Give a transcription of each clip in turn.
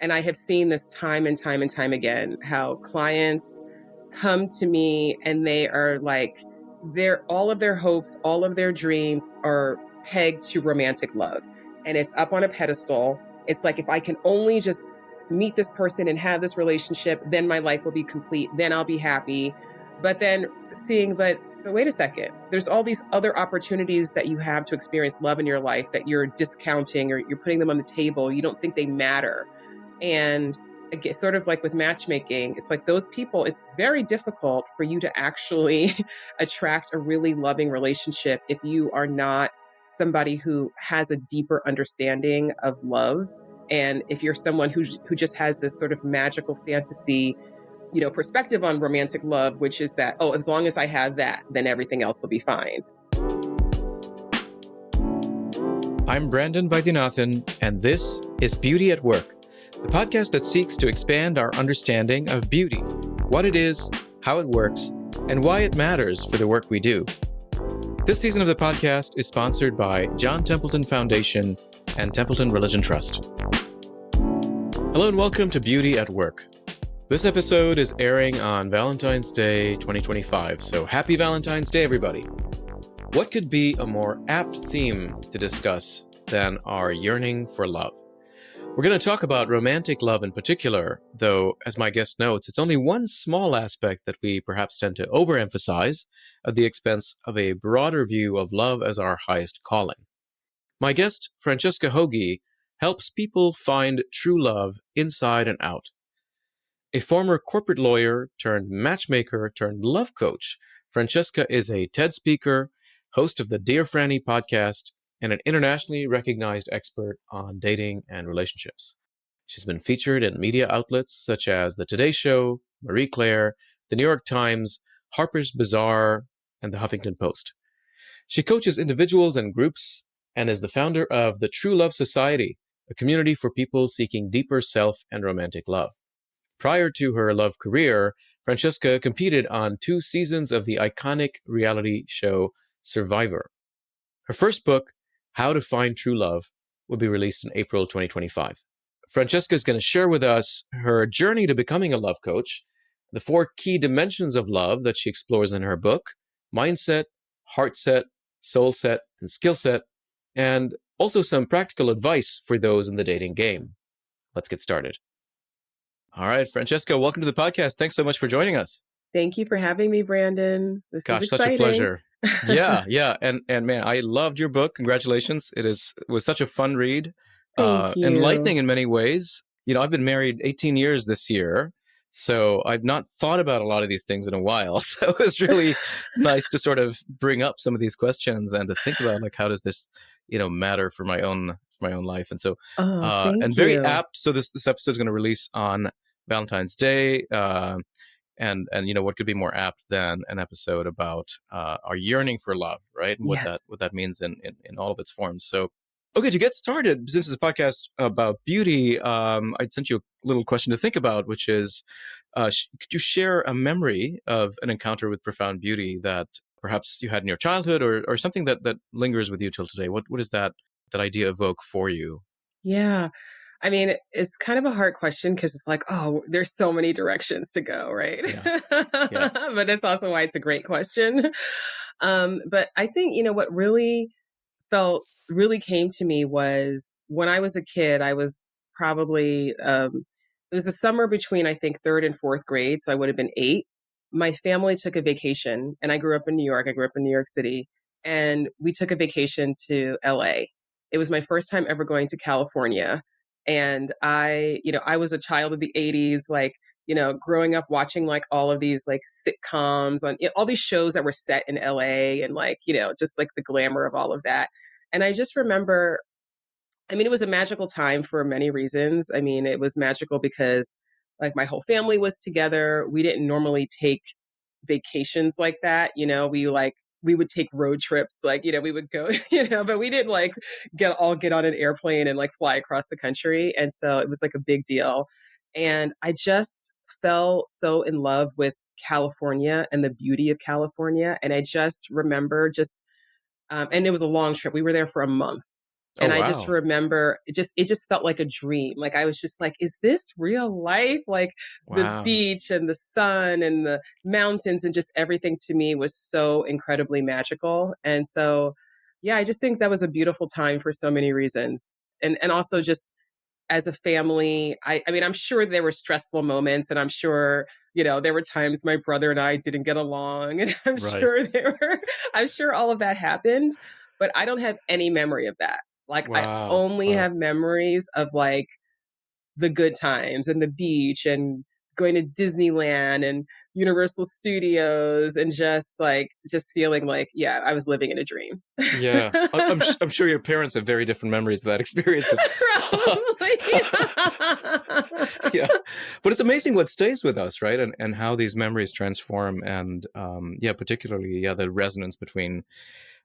And I have seen this time and time and time again, how clients come to me and they are like, all of their hopes, all of their dreams are pegged to romantic love. And it's up on a pedestal. It's like, if I can only just meet this person and have this relationship, then my life will be complete. Then I'll be happy. But then seeing, but wait a second, there's all these other opportunities that you have to experience love in your life that you're discounting, or you're putting them on the table. You don't think they matter. And again, sort of like with matchmaking, it's like those people, it's very difficult for you to actually attract a really loving relationship if you are not somebody who has a deeper understanding of love. And if you're someone who just has this sort of magical fantasy, perspective on romantic love, which is that, oh, as long as I have that, then everything else will be fine. I'm Brandon Vaidyanathan, and this is Beauty at Work, the podcast that seeks to expand our understanding of beauty, what it is, how it works, and why it matters for the work we do. This season of the podcast is sponsored by John Templeton Foundation and Templeton Religion Trust. Hello and welcome to Beauty at Work. This episode is airing on Valentine's Day 2025, so happy Valentine's Day, everybody. What could be a more apt theme to discuss than our yearning for love? We're going to talk about romantic love in particular, though, as my guest notes, it's only one small aspect that we perhaps tend to overemphasize at the expense of a broader view of love as our highest calling. My guest, Francesca Hogi, helps people find true love inside and out. A former corporate lawyer turned matchmaker turned love coach, Francesca is a TED speaker, host of the Dear Franny Podcast, and an internationally recognized expert on dating and relationships. She's been featured in media outlets such as The Today Show, Marie Claire, The New York Times, Harper's Bazaar, and The Huffington Post. She coaches individuals and groups and is the founder of the True Love Society, a community for people seeking deeper self and romantic love. Prior to her love career, Francesca competed on 2 seasons of the iconic reality show Survivor. Her first book, How to Find True Love, will be released in April 2025. Francesca is going to share with us her journey to becoming a love coach, the 4 key dimensions of love that she explores in her book: mindset, heart set, soul set, and skill set, and also some practical advice for those in the dating game. Let's get started. All right, Francesca, welcome to the podcast. Thanks so much for joining us. Thank you for having me, Brandon. This is exciting. Such a pleasure. Yeah. And man, I loved your book. Congratulations. It was such a fun read. Thank you. Enlightening in many ways. I've been married 18 years this year, so I've not thought about a lot of these things in a while. So it was really nice to sort of bring up some of these questions and to think about, like, how does this, matter for my own life? And so, and very apt. So this episode is going to release on Valentine's Day. And what could be more apt than an episode about our yearning for love, right? And what that means in all of its forms. So, okay, to get started, since it's a podcast about beauty, I'd sent you a little question to think about, which is, could you share a memory of an encounter with profound beauty that perhaps you had in your childhood, or something that lingers with you till today? What does that idea evoke for you? Yeah. I mean, it's kind of a hard question because it's like, oh, there's so many directions to go, right? Yeah. But that's also why it's a great question. But I think, what really came to me was when I was a kid. I was probably, it was the summer between, I think, 3rd and 4th grade. So I would have been 8. My family took a vacation, and I grew up in New York. I grew up in New York City, and we took a vacation to LA. It was my first time ever going to California. And I was a child of the 80s, like, growing up watching like all of these like sitcoms on all these shows that were set in LA, and like, just like the glamour of all of that. And I just remember, it was a magical time for many reasons. It was magical because like my whole family was together. We didn't normally take vacations like that. We would take road trips, like, we would go, but we didn't like get on an airplane and like fly across the country. And so it was like a big deal. And I just fell so in love with California and the beauty of California. And I just remember and it was a long trip. We were there for a month. Oh, And I just wow. remember it just felt like a dream. Like I was just like, is this real life? Like the Wow. beach and the sun and the mountains and just everything to me was so incredibly magical. And so, yeah, I just think that was a beautiful time for so many reasons. And also just as a family, I mean, I'm sure there were stressful moments and I'm sure, there were times my brother and I didn't get along and Right. I'm sure all of that happened, but I don't have any memory of that. Like I Wow. only Wow. have memories of like the good times and the beach and going to Disneyland and Universal Studios and just feeling like, yeah, I was living in a dream. Yeah. I'm sure your parents have very different memories of that experience. Probably. Yeah. But it's amazing what stays with us, right? And how these memories transform. And yeah, particularly, yeah, the resonance between,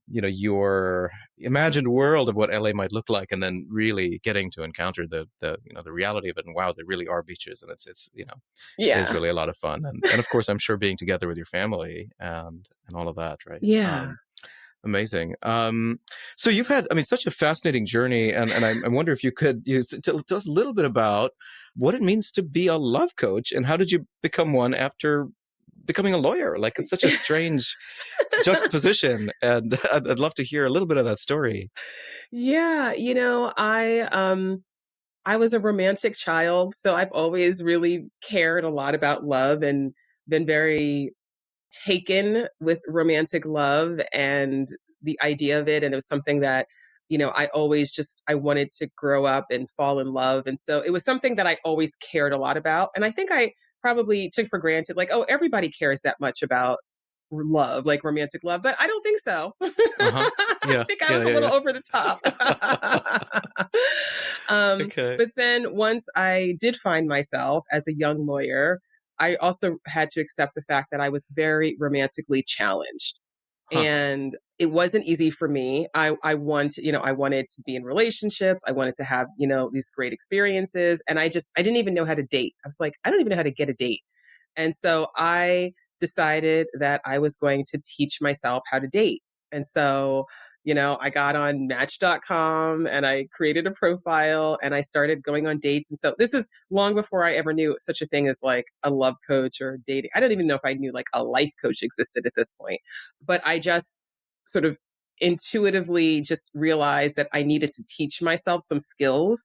your imagined world of what LA might look like, and then really getting to encounter the reality of it. And wow, there really are beaches, and it's it is Yeah. really a lot of fun. And of course, I'm sure being together with your family and all of that, right? Yeah. Amazing. So you've had, I mean, such a fascinating journey, and I wonder if you could tell us a little bit about what it means to be a love coach, and how did you become one after becoming a lawyer? Like, it's such a strange juxtaposition, and I'd love to hear a little bit of that story. Yeah, I was a romantic child, so I've always really cared a lot about love and been very taken with romantic love and the idea of it. And it was something that, I always I wanted to grow up and fall in love. And so it was something that I always cared a lot about. And I think I probably took for granted, like, oh, everybody cares that much about love, like romantic love, but I don't think so. Uh-huh. I Yeah. think I Yeah. was a little Yeah. over the top. Yeah. Okay. But then once I did find myself as a young lawyer, I also had to accept the fact that I was very romantically challenged. Huh. And it wasn't easy for me. I wanted to be in relationships. I wanted to have, these great experiences. And I didn't even know how to date. I was like, I don't even know how to get a date. And so I decided that I was going to teach myself how to date. And so, I got on match.com and I created a profile and I started going on dates. And so this is long before I ever knew such a thing as like a love coach or dating. I don't even know if I knew like a life coach existed at this point, but I just sort of intuitively just realized that I needed to teach myself some skills.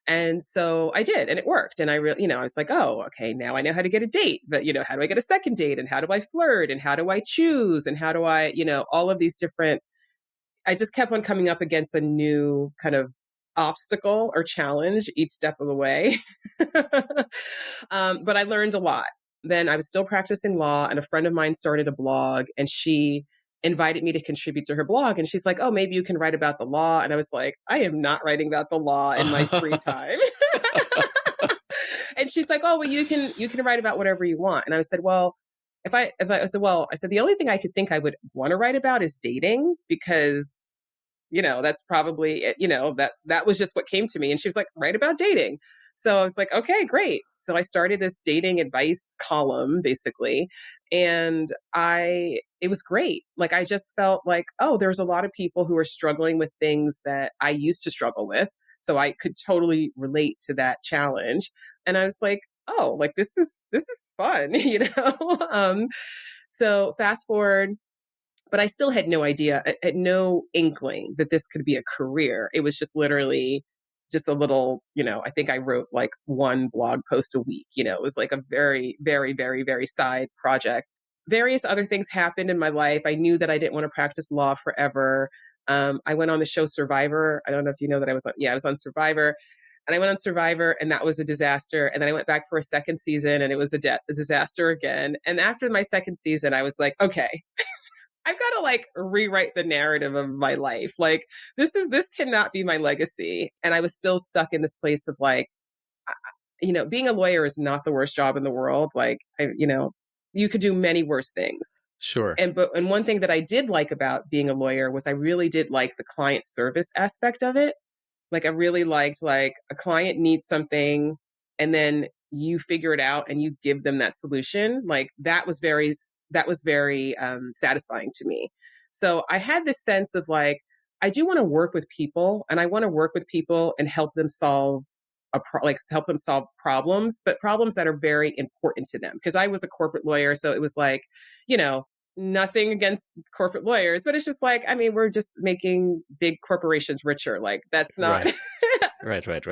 And so I did, and it worked. And I was like, oh, okay, now I know how to get a date. But, how do I get a second date? And how do I flirt? And how do I choose? And how do I, all of these different, I just kept on coming up against a new kind of obstacle or challenge each step of the way. But I learned a lot. Then I was still practicing law, and a friend of mine started a blog, and she invited me to contribute to her blog. And she's like, oh, maybe you can write about the law. And I was like, I am not writing about the law in my free time. And she's like, oh, well, you can write about whatever you want. And I said, well, I said, the only thing I could think I would want to write about is dating, because that's probably it, that was just what came to me. And she was like, write about dating. So I was like, okay, great. So I started this dating advice column basically. And it was great. Like, I just felt like, oh, there's a lot of people who are struggling with things that I used to struggle with. So I could totally relate to that challenge. And I was like, oh, like this is fun, so fast forward, but I still had no idea, had no inkling that this could be a career. It was just literally just a little, I think I wrote like one blog post a week. It was like a very, very, very, very side project. Various other things happened in my life. I knew that I didn't want to practice law forever. I went on the show Survivor. I don't know if you know that I was on Survivor. And I went on Survivor, and that was a disaster. And then I went back for a second season, and it was a disaster again. And after my second season, I was like, okay, I've got to like rewrite the narrative of my life. Like, this cannot be my legacy. And I was still stuck in this place of like, being a lawyer is not the worst job in the world. Like, you could do many worse things. Sure. And one thing that I did like about being a lawyer was I really did like the client service aspect of it. Like, I really liked like a client needs something and then you figure it out and you give them that solution. Like, that was very satisfying to me. So I had this sense of like, I do want to work with people, and I want to work with people and help them solve help them solve problems, but problems that are very important to them. Because I was a corporate lawyer, so it was like, you know, nothing against corporate lawyers, but it's just like, I mean, we're just making big corporations richer. Like that's not, Right. Right.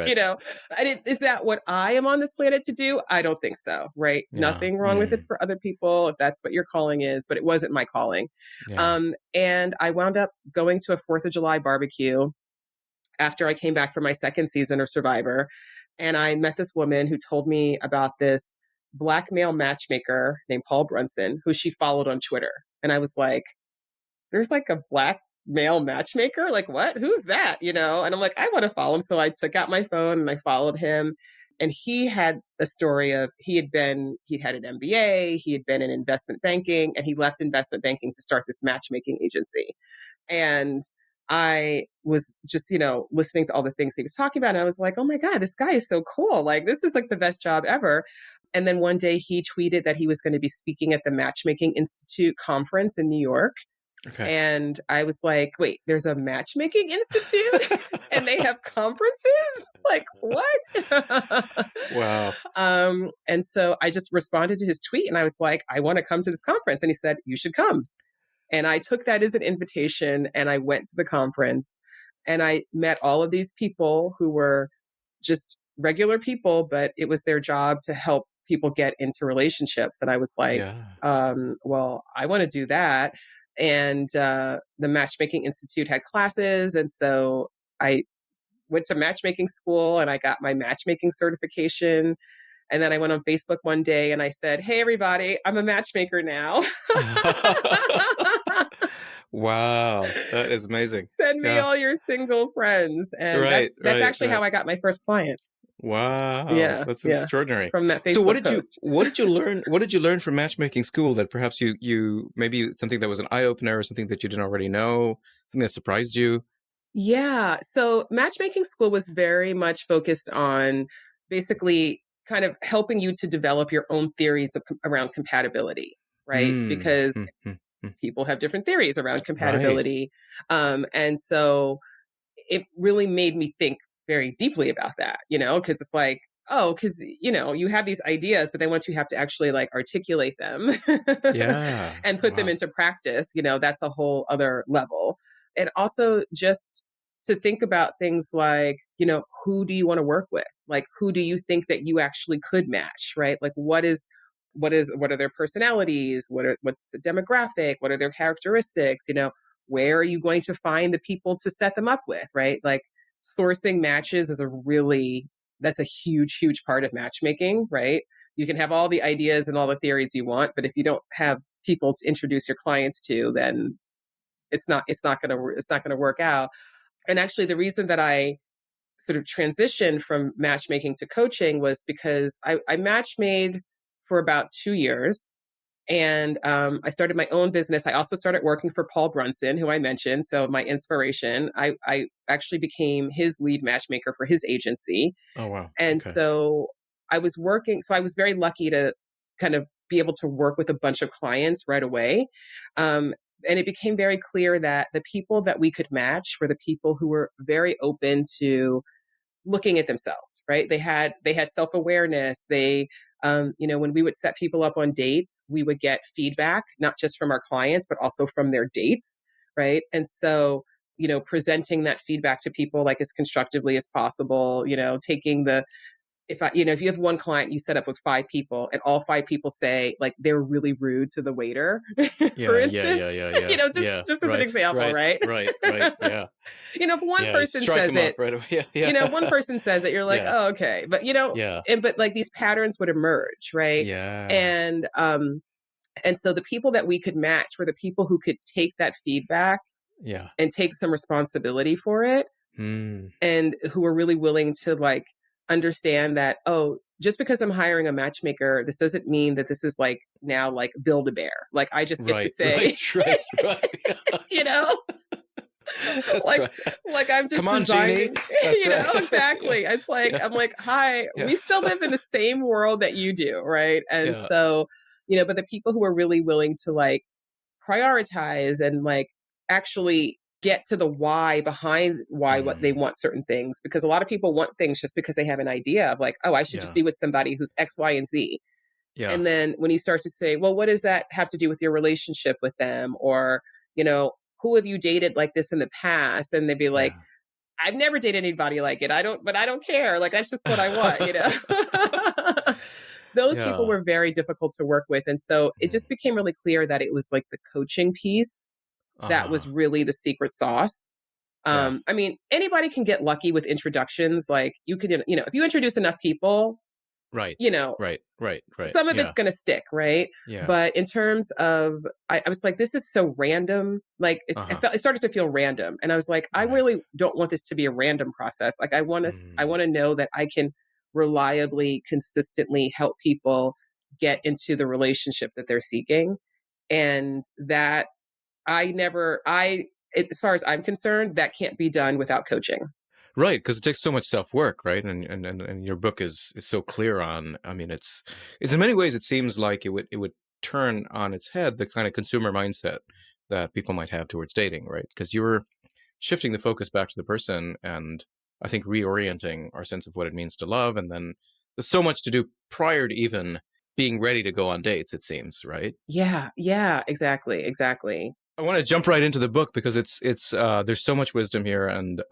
is that what I am on this planet to do? I don't think so. Right. Yeah. Nothing wrong with it for other people if that's what your calling is, but it wasn't my calling. Yeah. And I wound up going to a 4th of July barbecue after I came back from my second season of Survivor. And I met this woman who told me about this Black male matchmaker named Paul Brunson, who she followed on Twitter. And I was like, there's like a Black male matchmaker? Like, what? Who's that? And I'm like, I want to follow him. So I took out my phone and I followed him. And he had a story of he'd had an MBA, he had been in investment banking, and he left investment banking to start this matchmaking agency. And I was just, listening to all the things he was talking about. And I was like, oh my God, this guy is so cool. Like, this is like the best job ever. And then one day he tweeted that he was going to be speaking at the Matchmaking Institute conference in New York. Okay. And I was like, wait, there's a matchmaking institute and they have conferences? Like, what? Wow. And so I just responded to his tweet and I was like, I want to come to this conference. And he said, you should come. And I took that as an invitation and I went to the conference and I met all of these people who were just regular people, but it was their job to help people get into relationships. And I was like, well, I want to do that. And the Matchmaking Institute had classes. And so I went to matchmaking school and I got my matchmaking certification. And then I went on Facebook one day and I said, hey, everybody, I'm a matchmaker now. Wow. That is amazing. Send me all your single friends. And that's actually how I got my first client. Wow. Yeah. That's extraordinary. From that Facebook So what did you learn? What did you learn from matchmaking school that perhaps you maybe something that was an eye opener or something that you didn't already know, something that surprised you? Yeah. So matchmaking school was very much focused on basically kind of helping you to develop your own theories around compatibility, right? Because people have different theories around compatibility. Right. And so it really made me think very deeply about that, because it's like, because, you have these ideas, but then once you have to actually like articulate them and put them into practice, that's a whole other level. And also just to think about things like, who do you want to work with? Like, who do you think that you actually could match, right? Like, what are their personalities? What's the demographic? What are their characteristics? Where are you going to find the people to set them up with, right? Like sourcing matches is that's a huge, huge part of matchmaking, right? You can have all the ideas and all the theories you want, but if you don't have people to introduce your clients to, then it's not going to work out. And actually the reason that I sort of transitioned from matchmaking to coaching was because I match made for about 2 years. And I started my own business. I also started working for Paul Brunson, who I mentioned. So my inspiration, I actually became his lead matchmaker for his agency. Oh, wow. And so I was very lucky to kind of be able to work with a bunch of clients right away. And it became very clear that the people that we could match were the people who were very open to looking at themselves, right? They had self-awareness. They, when we would set people up on dates, we would get feedback, not just from our clients, but also from their dates, right? And so, presenting that feedback to people like as constructively as possible, taking if you have one client you set up with 5 people and all 5 people say like they're really rude to the waiter, for instance, just as an example, right? Right. Yeah. If one person says it, right away. One person says it, you're like, oh, okay. But, but like these patterns would emerge, right? Yeah. And so the people that we could match were the people who could take that feedback and take some responsibility for it and who were really willing to like understand that, just because I'm hiring a matchmaker, this doesn't mean that this is like now like Build-A-Bear. Like I just get to say, That's like, right. like I'm just come on, designing, right. Exactly. It's like, I'm like, hi, we still live in the same world that you do. Right. And so, but the people who are really willing to like prioritize and like actually get to the why behind why what they Mm. want certain things, because a lot of people want things just because they have an idea of like, oh, I should just Yeah. be with somebody who's X, Y, and Z. Yeah. And then when you start to say, well, what does that have to do with your relationship with them? Or, you know, who have you dated like this in the past? And they'd be like, Yeah. I've never dated anybody like it. But I don't care. Like, that's just what I want, you know? Those people Yeah. were very difficult to work with. And so it Mm. just became really clear that it was like the coaching piece that Uh-huh. was really the secret sauce. Yeah. I mean, anybody can get lucky with introductions. Like you could, you know, if you introduce enough people, Right. you know, Right. Right. Right. some of it's Yeah. going to stick, right? Yeah. But in terms of, I was like, this is so random. Like Uh-huh. it started to feel random, and I was like, I Right. really don't want this to be a random process. Like I Mm. want to know that I can reliably, consistently help people get into the relationship that they're seeking, and that as far as I'm concerned, that can't be done without coaching. Right, because it takes so much self-work, right? And your book is so clear on, I mean, it's in many ways it seems like it would turn on its head the kind of consumer mindset that people might have towards dating, right? Because you're shifting the focus back to the person and I think reorienting our sense of what it means to love. And then there's so much to do prior to even being ready to go on dates, it seems, right? Yeah, yeah, exactly. I want to jump right into the book because it's there's so much wisdom here, and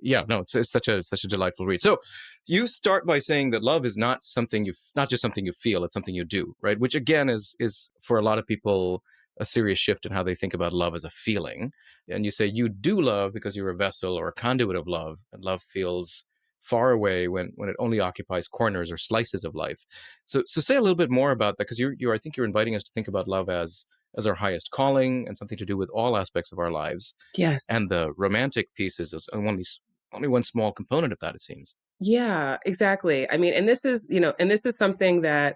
yeah, no, it's such a delightful read. So you start by saying that love is not just something you feel, it's something you do, right? Which again is for a lot of people a serious shift in how they think about love as a feeling. And you say you do love because you're a vessel or a conduit of love, and love feels far away when it only occupies corners or slices of life. So say a little bit more about that, because you I think you're inviting us to think about love as our highest calling and something to do with all aspects of our lives. Yes. And the romantic piece is only one small component of that, it seems. Yeah, exactly. I mean, and this is, you know, and this is something that,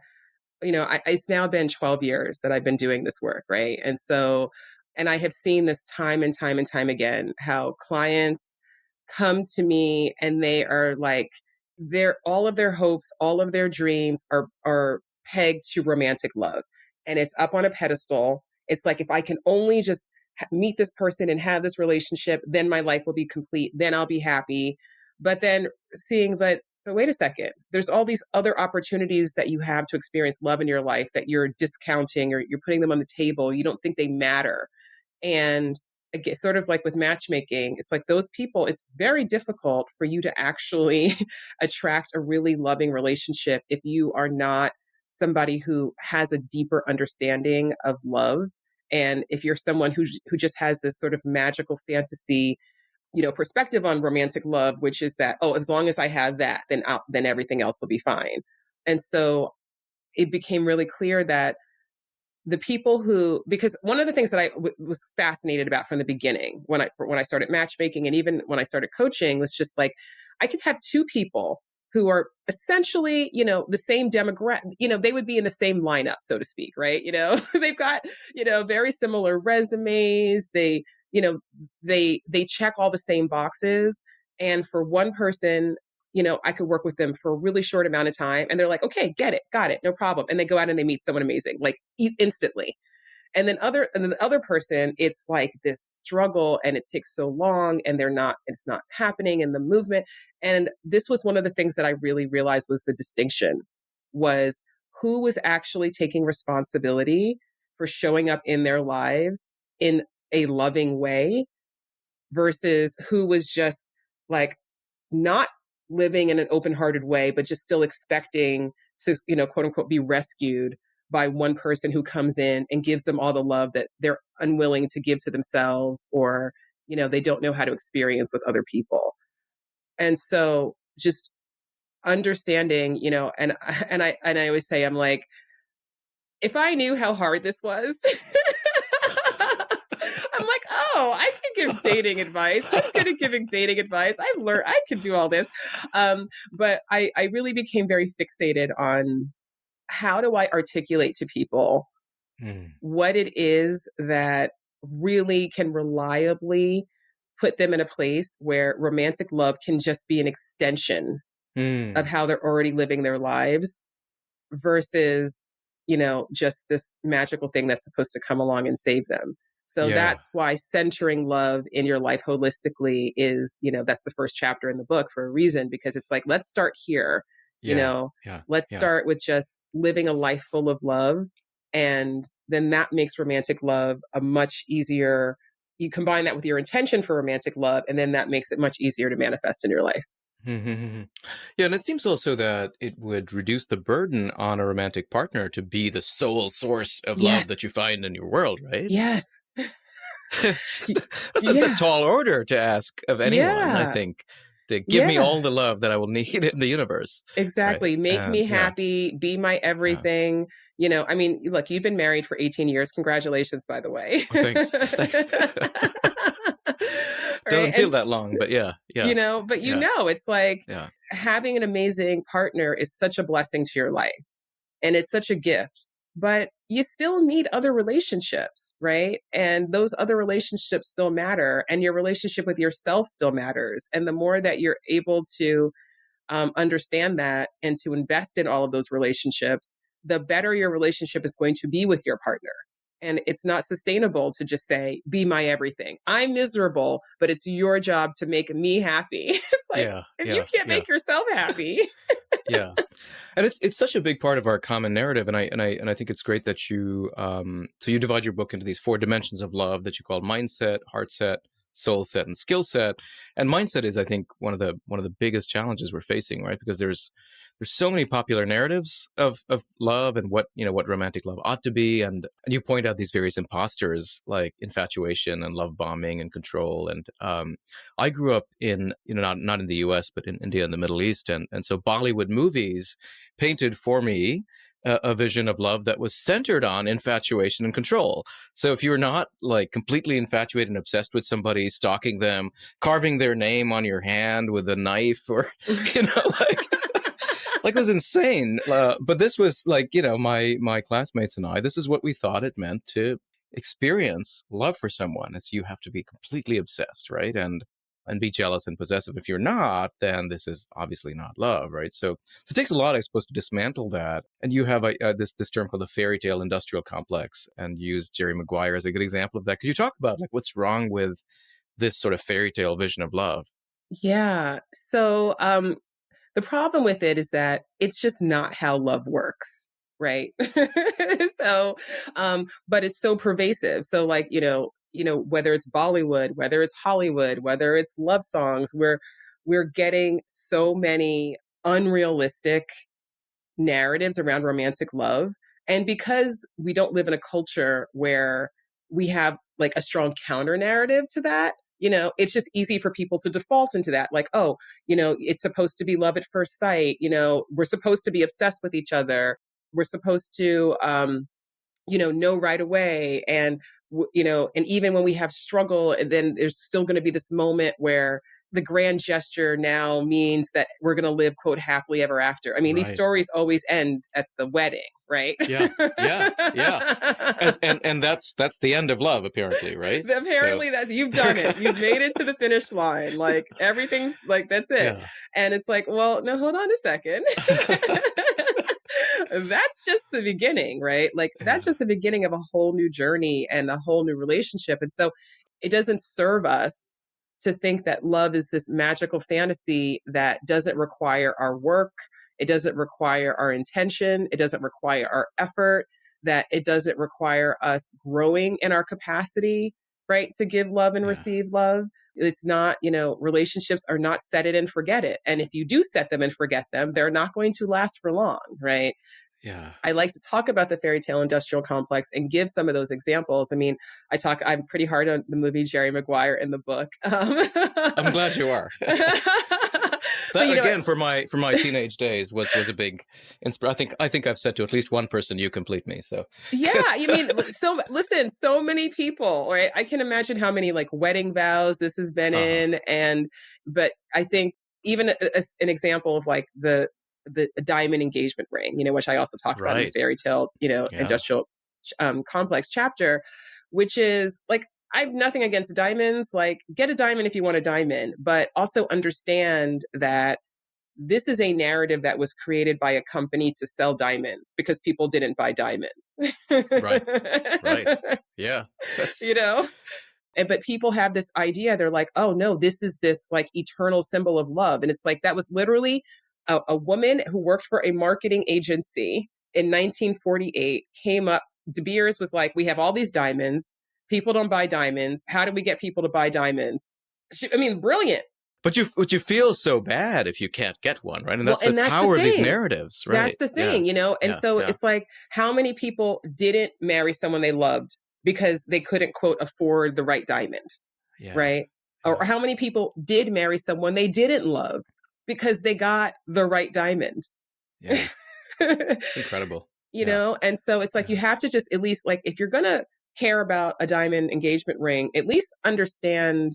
you know, it's now been 12 years that I've been doing this work, right? And so, and I have seen this time and time and time again, how clients come to me and they are like, all of their hopes, all of their dreams are pegged to romantic love. And it's up on a pedestal. It's like, if I can only just meet this person and have this relationship, then my life will be complete. Then I'll be happy. But then seeing, but wait a second, there's all these other opportunities that you have to experience love in your life that you're discounting, or you're putting them on the table. You don't think they matter. And again, sort of like with matchmaking, it's like those people, it's very difficult for you to actually attract a really loving relationship if you are not somebody who has a deeper understanding of love. And if you're someone who just has this sort of magical fantasy, you know, perspective on romantic love, which is that, oh, as long as I have that, then everything else will be fine. And so it became really clear that the people who, because one of the things that was fascinated about from the beginning when I started matchmaking, and even when I started coaching, was just like, I could have two people who are essentially, you know, the same demographic, you know, they would be in the same lineup, so to speak, right? You know, they've got, you know, very similar resumes. They, you know, they check all the same boxes. And for one person, you know, I could work with them for a really short amount of time, and they're like, okay, get it, got it, no problem. And they go out and they meet someone amazing, like instantly. And then the other person, it's like this struggle, and it takes so long, and it's not happening in the movement. And this was one of the things that I really realized was the distinction, was who was actually taking responsibility for showing up in their lives in a loving way, versus who was just like not living in an open-hearted way, but just still expecting to, you know, quote unquote, be rescued by one person who comes in and gives them all the love that they're unwilling to give to themselves, or, you know, they don't know how to experience with other people. And so just understanding, you know, and I always say, I'm like, if I knew how hard this was, I'm like, oh, I can give dating advice. I'm good at giving dating advice. I've learned I can do all this. But I really became very fixated on, how do I articulate to people Mm. what it is that really can reliably put them in a place where romantic love can just be an extension of Mm. how they're already living their lives, versus, you know, just this magical thing that's supposed to come along and save them. So Yeah. that's why centering love in your life holistically is, that's the first chapter in the book for a reason, because it's like, let's start here, you Yeah. know, Yeah. let's Yeah. start with just living a life full of love. And then that makes romantic love a much easier. You combine that with your intention for romantic love, and then that makes it much easier to manifest in your life. Yeah, and it seems also that it would reduce the burden on a romantic partner to be the sole source of love that you Yes. find in your world, right? Yes. It's just that's a Yeah. tall order to ask of anyone, I Yeah. think, to give me Yeah. all the love that I will need in the universe, right? Exactly. Make And me happy, be my yeah. everything. I mean, look, you've been married for 18 years. Congratulations, by the way. Oh, thanks, thanks. Right. Doesn't feel that long, but yeah, yeah, But yeah, it's like yeah, having an amazing partner is such a blessing to your life, and it's such a gift. But you still need other relationships, right? And those other relationships still matter, and your relationship with yourself still matters. And the more that you're able to understand that and to invest in all of those relationships, the better your relationship is going to be with your partner. And it's not sustainable to just say, be my everything. I'm miserable, but it's your job to make me happy. It's like, yeah, if you yeah, can't yeah, make yourself happy. yeah. And it's such a big part of our common narrative, and I think it's great that you so you divide your book into these four dimensions of love that you call mindset, heart set, soul set, and skill set. And mindset is, I think, one of the biggest challenges we're facing, right? Because there's so many popular narratives of love and what romantic love ought to be, and you point out these various imposters like infatuation and love bombing and control. And I grew up in not in the U.S. but in India and the Middle East, and so Bollywood movies painted for me a vision of love that was centered on infatuation and control. So if you're not like completely infatuated and obsessed with somebody, stalking them, carving their name on your hand with a knife, or like like it was insane. But this was like, my classmates and I, this is what we thought it meant to experience love for someone. Is you have to be completely obsessed, right? And be jealous and possessive. If you're not, then this is obviously not love, right? So it takes a lot, I suppose, to dismantle that. And you have this term called the fairy tale industrial complex, and use Jerry Maguire as a good example of that. Could you talk about like what's wrong with this sort of fairy tale vision of love? Yeah. So the problem with it is that it's just not how love works, right? So, but it's so pervasive. So, like, whether it's Bollywood, whether it's Hollywood, whether it's love songs, we're getting so many unrealistic narratives around romantic love. And because we don't live in a culture where we have like a strong counter narrative to that, it's just easy for people to default into that. Like, oh, it's supposed to be love at first sight. We're supposed to be obsessed with each other. We're supposed to, know right away. And, and even when we have struggle, and then there's still going to be this moment where the grand gesture now means that we're going to live, quote, happily ever after. I mean, these Right. stories always end at the wedding, right? Yeah, yeah, yeah. And that's the end of love, apparently, right? So Apparently that's, you've done it. You've made it to the finish line. Like everything's like, that's it. yeah, And it's like, well, no, hold on a second. That's just the beginning, right? Like that's yeah, just the beginning of a whole new journey and a whole new relationship. And so it doesn't serve us to think that love is this magical fantasy that doesn't require our work. It doesn't require our intention. It doesn't require our effort, that it doesn't require us growing in our capacity, right, to give love and yeah, receive love. It's not, relationships are not set it and forget it. And if you do set them and forget them, they're not going to last for long, right? yeah. I like to talk about the fairy tale industrial complex and give some of those examples. I mean, I'm pretty hard on the movie Jerry Maguire in the book. I'm glad you are. But That again, for my teenage days, was a big inspiration. I think I've said to at least one person, "You complete me." So yeah, you mean, so listen, so many people, right? I can imagine how many like wedding vows this has been uh-huh. in, but I think even an example of like the diamond engagement ring, which I also talk about in the Right. fairy tale, Yeah. industrial complex chapter, which is like, I have nothing against diamonds. Like, get a diamond if you want a diamond, but also understand that this is a narrative that was created by a company to sell diamonds because people didn't buy diamonds. Right. Right. Yeah. You know? But people have this idea. They're like, oh no, this is this like eternal symbol of love. And it's like, that was literally a woman who worked for a marketing agency in 1948 came up. De Beers was like, we have all these diamonds. People don't buy diamonds. How do we get people to buy diamonds? I mean, brilliant. But you feel so bad if you can't get one, right? And Well, that's the and that's the power of these thing. narratives, right? That's the thing, And Yeah. so Yeah. it's like, how many people didn't marry someone they loved because they couldn't, quote, afford the right diamond, Yeah. right? Yeah. Or how many people did marry someone they didn't love because they got the right diamond? Yeah. It's incredible. And so it's like, you have to just at least, like, if you're going to care about a diamond engagement ring, at least understand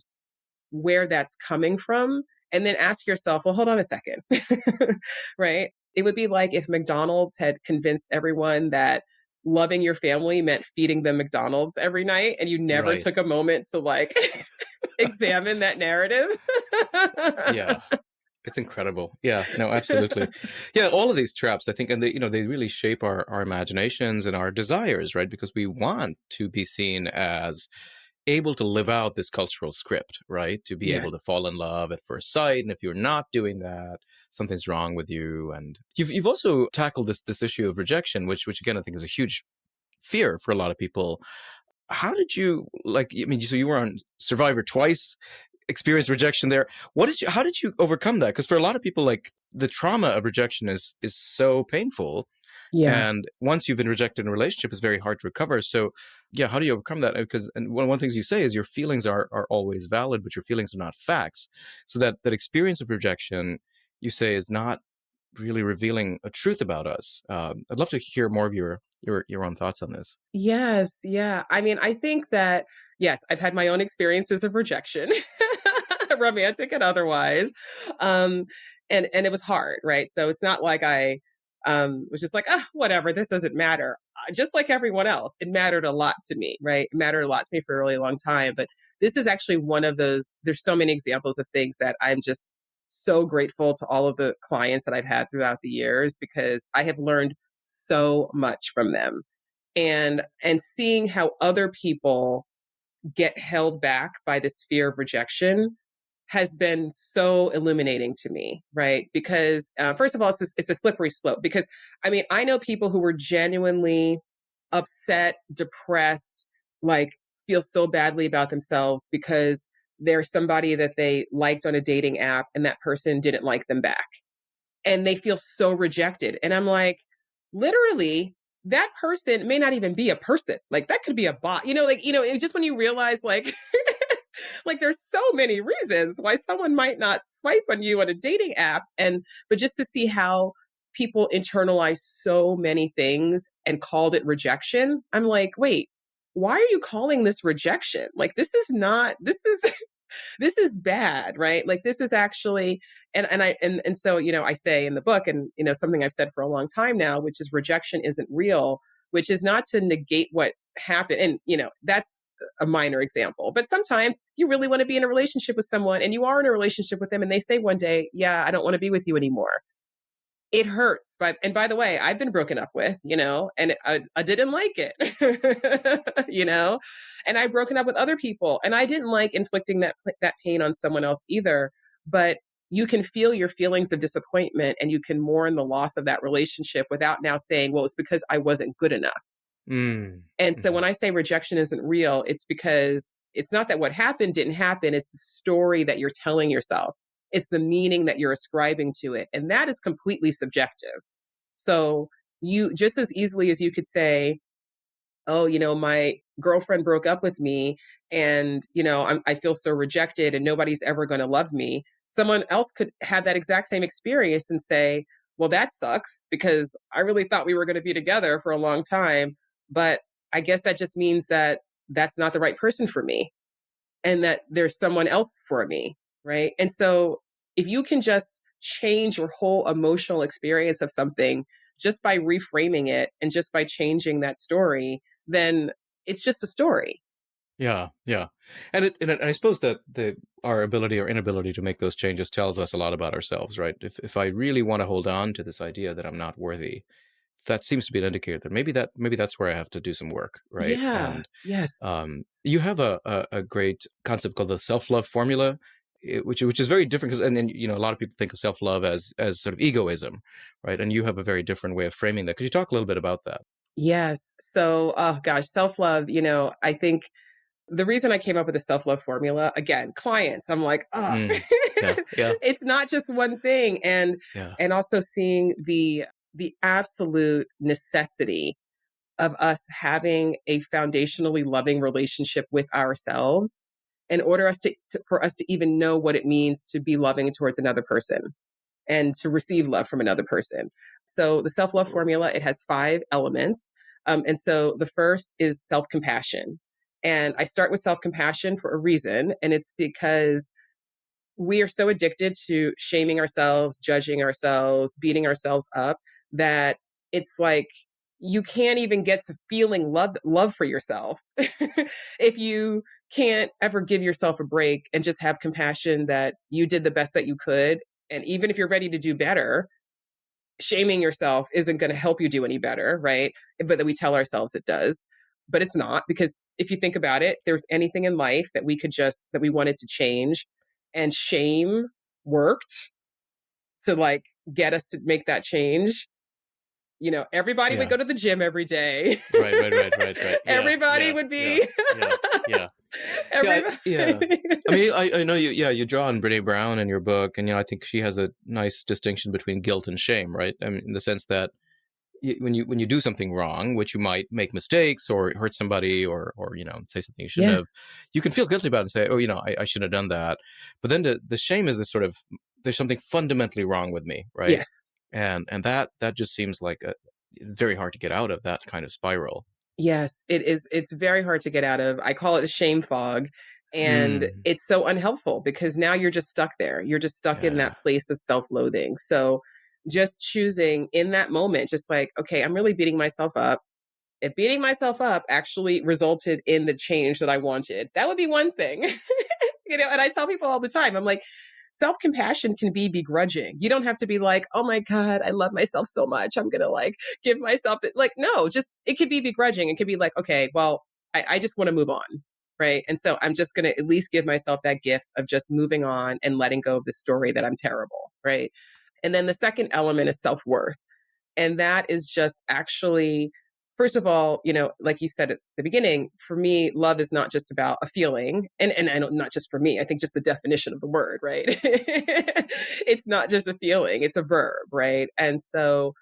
where that's coming from, and then ask yourself, well, hold on a second, right? It would be like if McDonald's had convinced everyone that loving your family meant feeding them McDonald's every night, and you never Right. took a moment to like examine that narrative. Yeah. It's incredible. Yeah, no, absolutely. Yeah, all of these traps, I think, and they really shape our imaginations and our desires, right? Because we want to be seen as able to live out this cultural script, right? To be able to Yes. fall in love at first sight. And if you're not doing that, something's wrong with you. And you've also tackled this issue of rejection, which again, I think is a huge fear for a lot of people. How did you so you were on Survivor twice, experienced rejection there. How did you overcome that? Because for a lot of people, like, the trauma of rejection is so painful. Yeah. And once you've been rejected in a relationship, it's very hard to recover. So yeah, how do you overcome that? Because one of the things you say is your feelings are always valid, but your feelings are not facts. So that experience of rejection, you say, is not really revealing a truth about us. I'd love to hear more of your own thoughts on this. Yes. Yeah. I mean, I think that, yes, I've had my own experiences of rejection, romantic and otherwise. And it was hard, right? So it's not like I was just like, whatever, this doesn't matter. Just like everyone else, it mattered a lot to me, right? It mattered a lot to me for a really long time. But this is actually one of those, there's so many examples of things that I'm just so grateful to all of the clients that I've had throughout the years, because I have learned so much from them. And seeing how other people get held back by this fear of rejection has been so illuminating to me, right? Because first of all, it's a slippery slope. Because I mean, I know people who were genuinely upset, depressed, like feel so badly about themselves because there's somebody that they liked on a dating app and that person didn't like them back. And they feel so rejected. And I'm like, literally, that person may not even be a person. Like, that could be a bot. It's just when you realize, like, like, there's so many reasons why someone might not swipe on you on a dating app. But just to see how people internalize so many things and called it rejection, I'm like, wait, why are you calling this rejection? Like, this is this is bad, right? Like, this is actually, and so, I say in the book, and, something I've said for a long time now, which is rejection isn't real, which is not to negate what happened. And, that's a minor example, but sometimes you really want to be in a relationship with someone, and you are in a relationship with them, and they say one day, yeah, I don't want to be with you anymore. It hurts. And by the way, I've been broken up with, and I didn't like it, and I've broken up with other people, and I didn't like inflicting that pain on someone else either. But you can feel your feelings of disappointment, and you can mourn the loss of that relationship without now saying, well, it's because I wasn't good enough. And so when I say rejection isn't real, it's because it's not that what happened didn't happen. It's the story that you're telling yourself. It's the meaning that you're ascribing to it. And that is completely subjective. So you just as easily as you could say, oh, my girlfriend broke up with me, and, I feel so rejected and nobody's ever going to love me. Someone else could have that exact same experience and say, well, that sucks because I really thought we were going to be together for a long time. But I guess that just means that that's not the right person for me, and that there's someone else for me. Right. And so if you can just change your whole emotional experience of something just by reframing it and just by changing that story, then it's just a story. Yeah, yeah. And I suppose that our ability or inability to make those changes tells us a lot about ourselves, right? If I really want to hold on to this idea that I'm not worthy, that seems to be an indicator that maybe that's where I have to do some work, right? Yeah. And Yes. you have a great concept called the self-love formula, which is very different because and you know a lot of people think of self-love as sort of egoism, right? And you have a very different way of framing that. Could you talk a little bit about that? Yes. So, oh gosh, self-love, I think the reason I came up with the self-love formula, again, clients, I'm like, oh, Mm. Yeah, yeah, it's not just one thing. yeah. And also seeing the absolute necessity of us having a foundationally loving relationship with ourselves in order for us to even know what it means to be loving towards another person and to receive love from another person. So the self-love formula, it has 5 elements. And so the first is self-compassion. And I start with self-compassion for a reason. And it's because we are so addicted to shaming ourselves, judging ourselves, beating ourselves up that it's like you can't even get to feeling love for yourself if you can't ever give yourself a break and just have compassion that you did the best that you could. And even if you're ready to do better, shaming yourself isn't going to help you do any better, right? But that we tell ourselves it does. But it's not, because if you think about it, there's anything in life that that we wanted to change, and shame worked to like get us to make that change. Everybody would Yeah. go to the gym every day. Right. Yeah, Everybody yeah, would yeah, be yeah, yeah. Yeah, everybody. yeah. I mean, I know you. Yeah, you draw on Brene Brown in your book, and I think she has a nice distinction between guilt and shame, right? I mean, in the sense that when you do something wrong, which you might make mistakes or hurt somebody or say something you shouldn't have, Yes. you can feel guilty about it and say, oh, I shouldn't have done that. But then the shame is this sort of there's something fundamentally wrong with me, right? Yes. And that just seems like it's very hard to get out of that kind of spiral. Yes, it is. It's very hard to get out of. I call it the shame fog. And Mm, it's so unhelpful because now you're just stuck there. You're just stuck in yeah. that place of self loathing. So just choosing in that moment, just like, okay, I'm really beating myself up. If beating myself up actually resulted in the change that I wanted, that would be one thing. And I tell people all the time, I'm like, self compassion can be begrudging. You don't have to be like, oh my God, I love myself so much. I'm going to like give myself like, no, just it could be begrudging. It could be like, okay, well, I just want to move on. Right. And so I'm just going to at least give myself that gift of just moving on and letting go of the story that I'm terrible. Right. And then the second element is self worth. And that is just actually, first of all, like you said at the beginning, for me, love is not just about a feeling. And I don't, not just for me, I think just the definition of the word, right? It's not just a feeling, it's a verb, right? And so,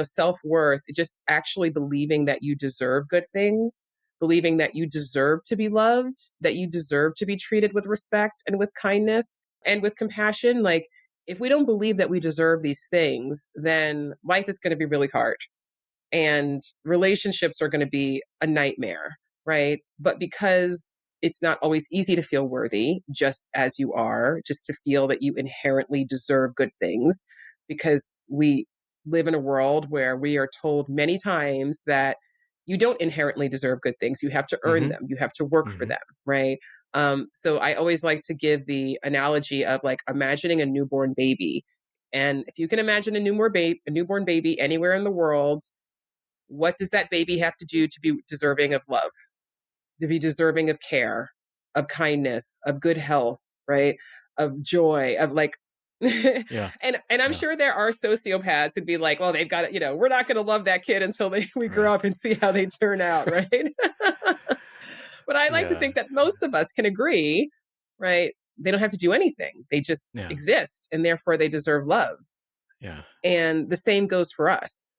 self worth, just actually believing that you deserve good things, believing that you deserve to be loved, that you deserve to be treated with respect and with kindness and with compassion. Like, if we don't believe that we deserve these things, then life is going to be really hard and relationships are going to be a nightmare, right? But because it's not always easy to feel worthy, just as you are, just to feel that you inherently deserve good things, because we live in a world where we are told many times that you don't inherently deserve good things. You have to earn Mm-hmm. them, you have to work for Mm-hmm. them, right? So I always like to give the analogy of like imagining a newborn baby. And if you can imagine a newborn baby anywhere in the world, what does that baby have to do to be deserving of love, to be deserving of care, of kindness, of good health, right? Of joy, of like, Yeah. and I'm Yeah. sure there are sociopaths who'd be like, well, they've got it, we're not going to love that kid until we grow Right. up and see how they turn out, right? But I like to Yeah. think that most of us can agree, right? They don't have to do anything. They just Yeah. exist and therefore they deserve love. Yeah. And the same goes for us.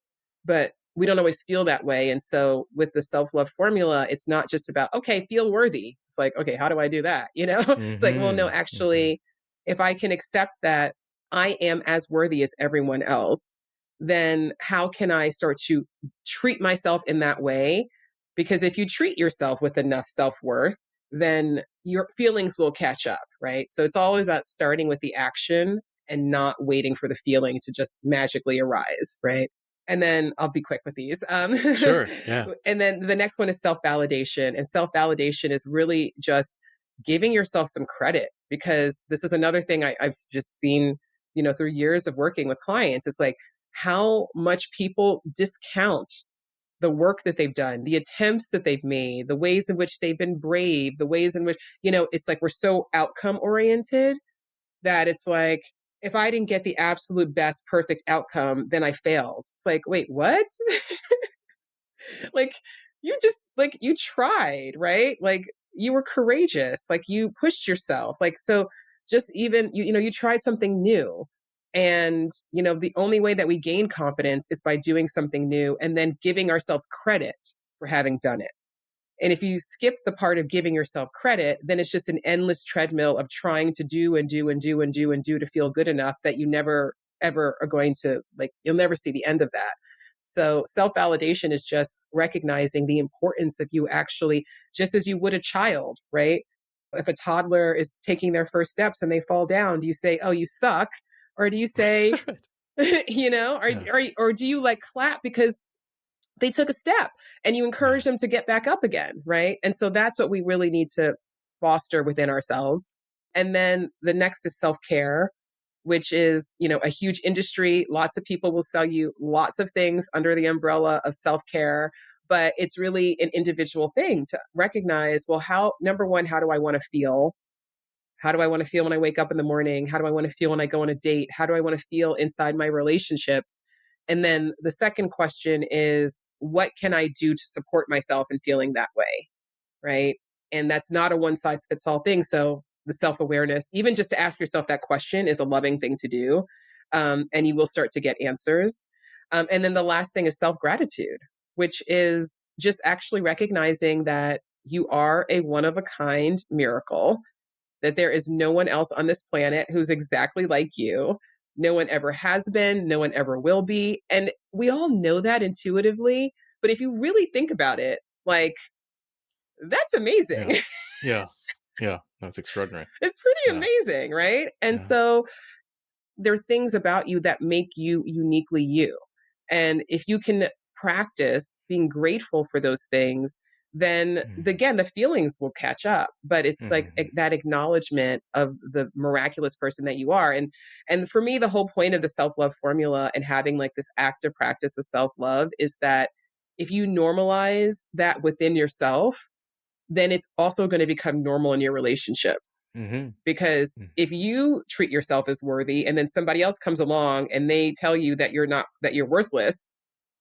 But we don't always feel that way. And so with the self love formula, it's not just about, okay, feel worthy. It's like, okay, how do I do that? It's like, well, no, Mm-hmm. Mm-hmm. actually, if I can accept that I am as worthy as everyone else, then how can I start to treat myself in that way? Because if you treat yourself with enough self worth, then your feelings will catch up, right? So it's all about starting with the action and not waiting for the feeling to just magically arise, right? And then I'll be quick with these. Sure. Yeah. And then the next one is self-validation. And self-validation is really just giving yourself some credit, because this is another thing I've just seen, through years of working with clients. It's like how much people discount the work that they've done, the attempts that they've made, the ways in which they've been brave, the ways in which, it's like we're so outcome oriented that it's like, if I didn't get the absolute best perfect outcome, then I failed. It's like, wait, what? Like, you tried, right? Like, you were courageous, like you pushed yourself. Like, so just even, you tried something new. And, the only way that we gain confidence is by doing something new and then giving ourselves credit for having done it. And if you skip the part of giving yourself credit, then it's just an endless treadmill of trying to do and do and do and do and do to feel good enough that you never, ever are going to, like, you'll never see the end of that. So self-validation is just recognizing the importance of you actually, just as you would a child, right? If a toddler is taking their first steps and they fall down, do you say, oh, you suck? Or do you say, Right. Yeah. or do you like clap because they took a step and you encourage Yeah. them to get back up again, right? And so that's what we really need to foster within ourselves. And then the next is self-care, which is, a huge industry. Lots of people will sell you lots of things under the umbrella of self-care, but it's really an individual thing to recognize, well, number one, how do I want to feel? How do I want to feel when I wake up in the morning? How do I want to feel when I go on a date? How do I want to feel inside my relationships? And then the second question is, what can I do to support myself in feeling that way? Right. And that's not a one size fits all thing. So the self-awareness, even just to ask yourself that question, is a loving thing to do. And you will start to get answers. And then the last thing is self-gratitude, which is just actually recognizing that you are a one of a kind miracle, that there is no one else on this planet who's exactly like you. No one ever has been, no one ever will be. And we all know that intuitively. But if you really think about it, like, that's amazing. Yeah. Yeah. Yeah. That's extraordinary. It's pretty Yeah. amazing, right? And Yeah. so there are things about you that make you uniquely you. And if you can practice being grateful for those things, then Mhm. again, the feelings will catch up. But it's like Mhm. that acknowledgement of the miraculous person that you are. And for me, the whole point of the self-love formula and having like this active practice of self-love is that if you normalize that within yourself, then it's also going to become normal in your relationships. Mhm. Because Mhm. if you treat yourself as worthy and then somebody else comes along and they tell you that you're worthless,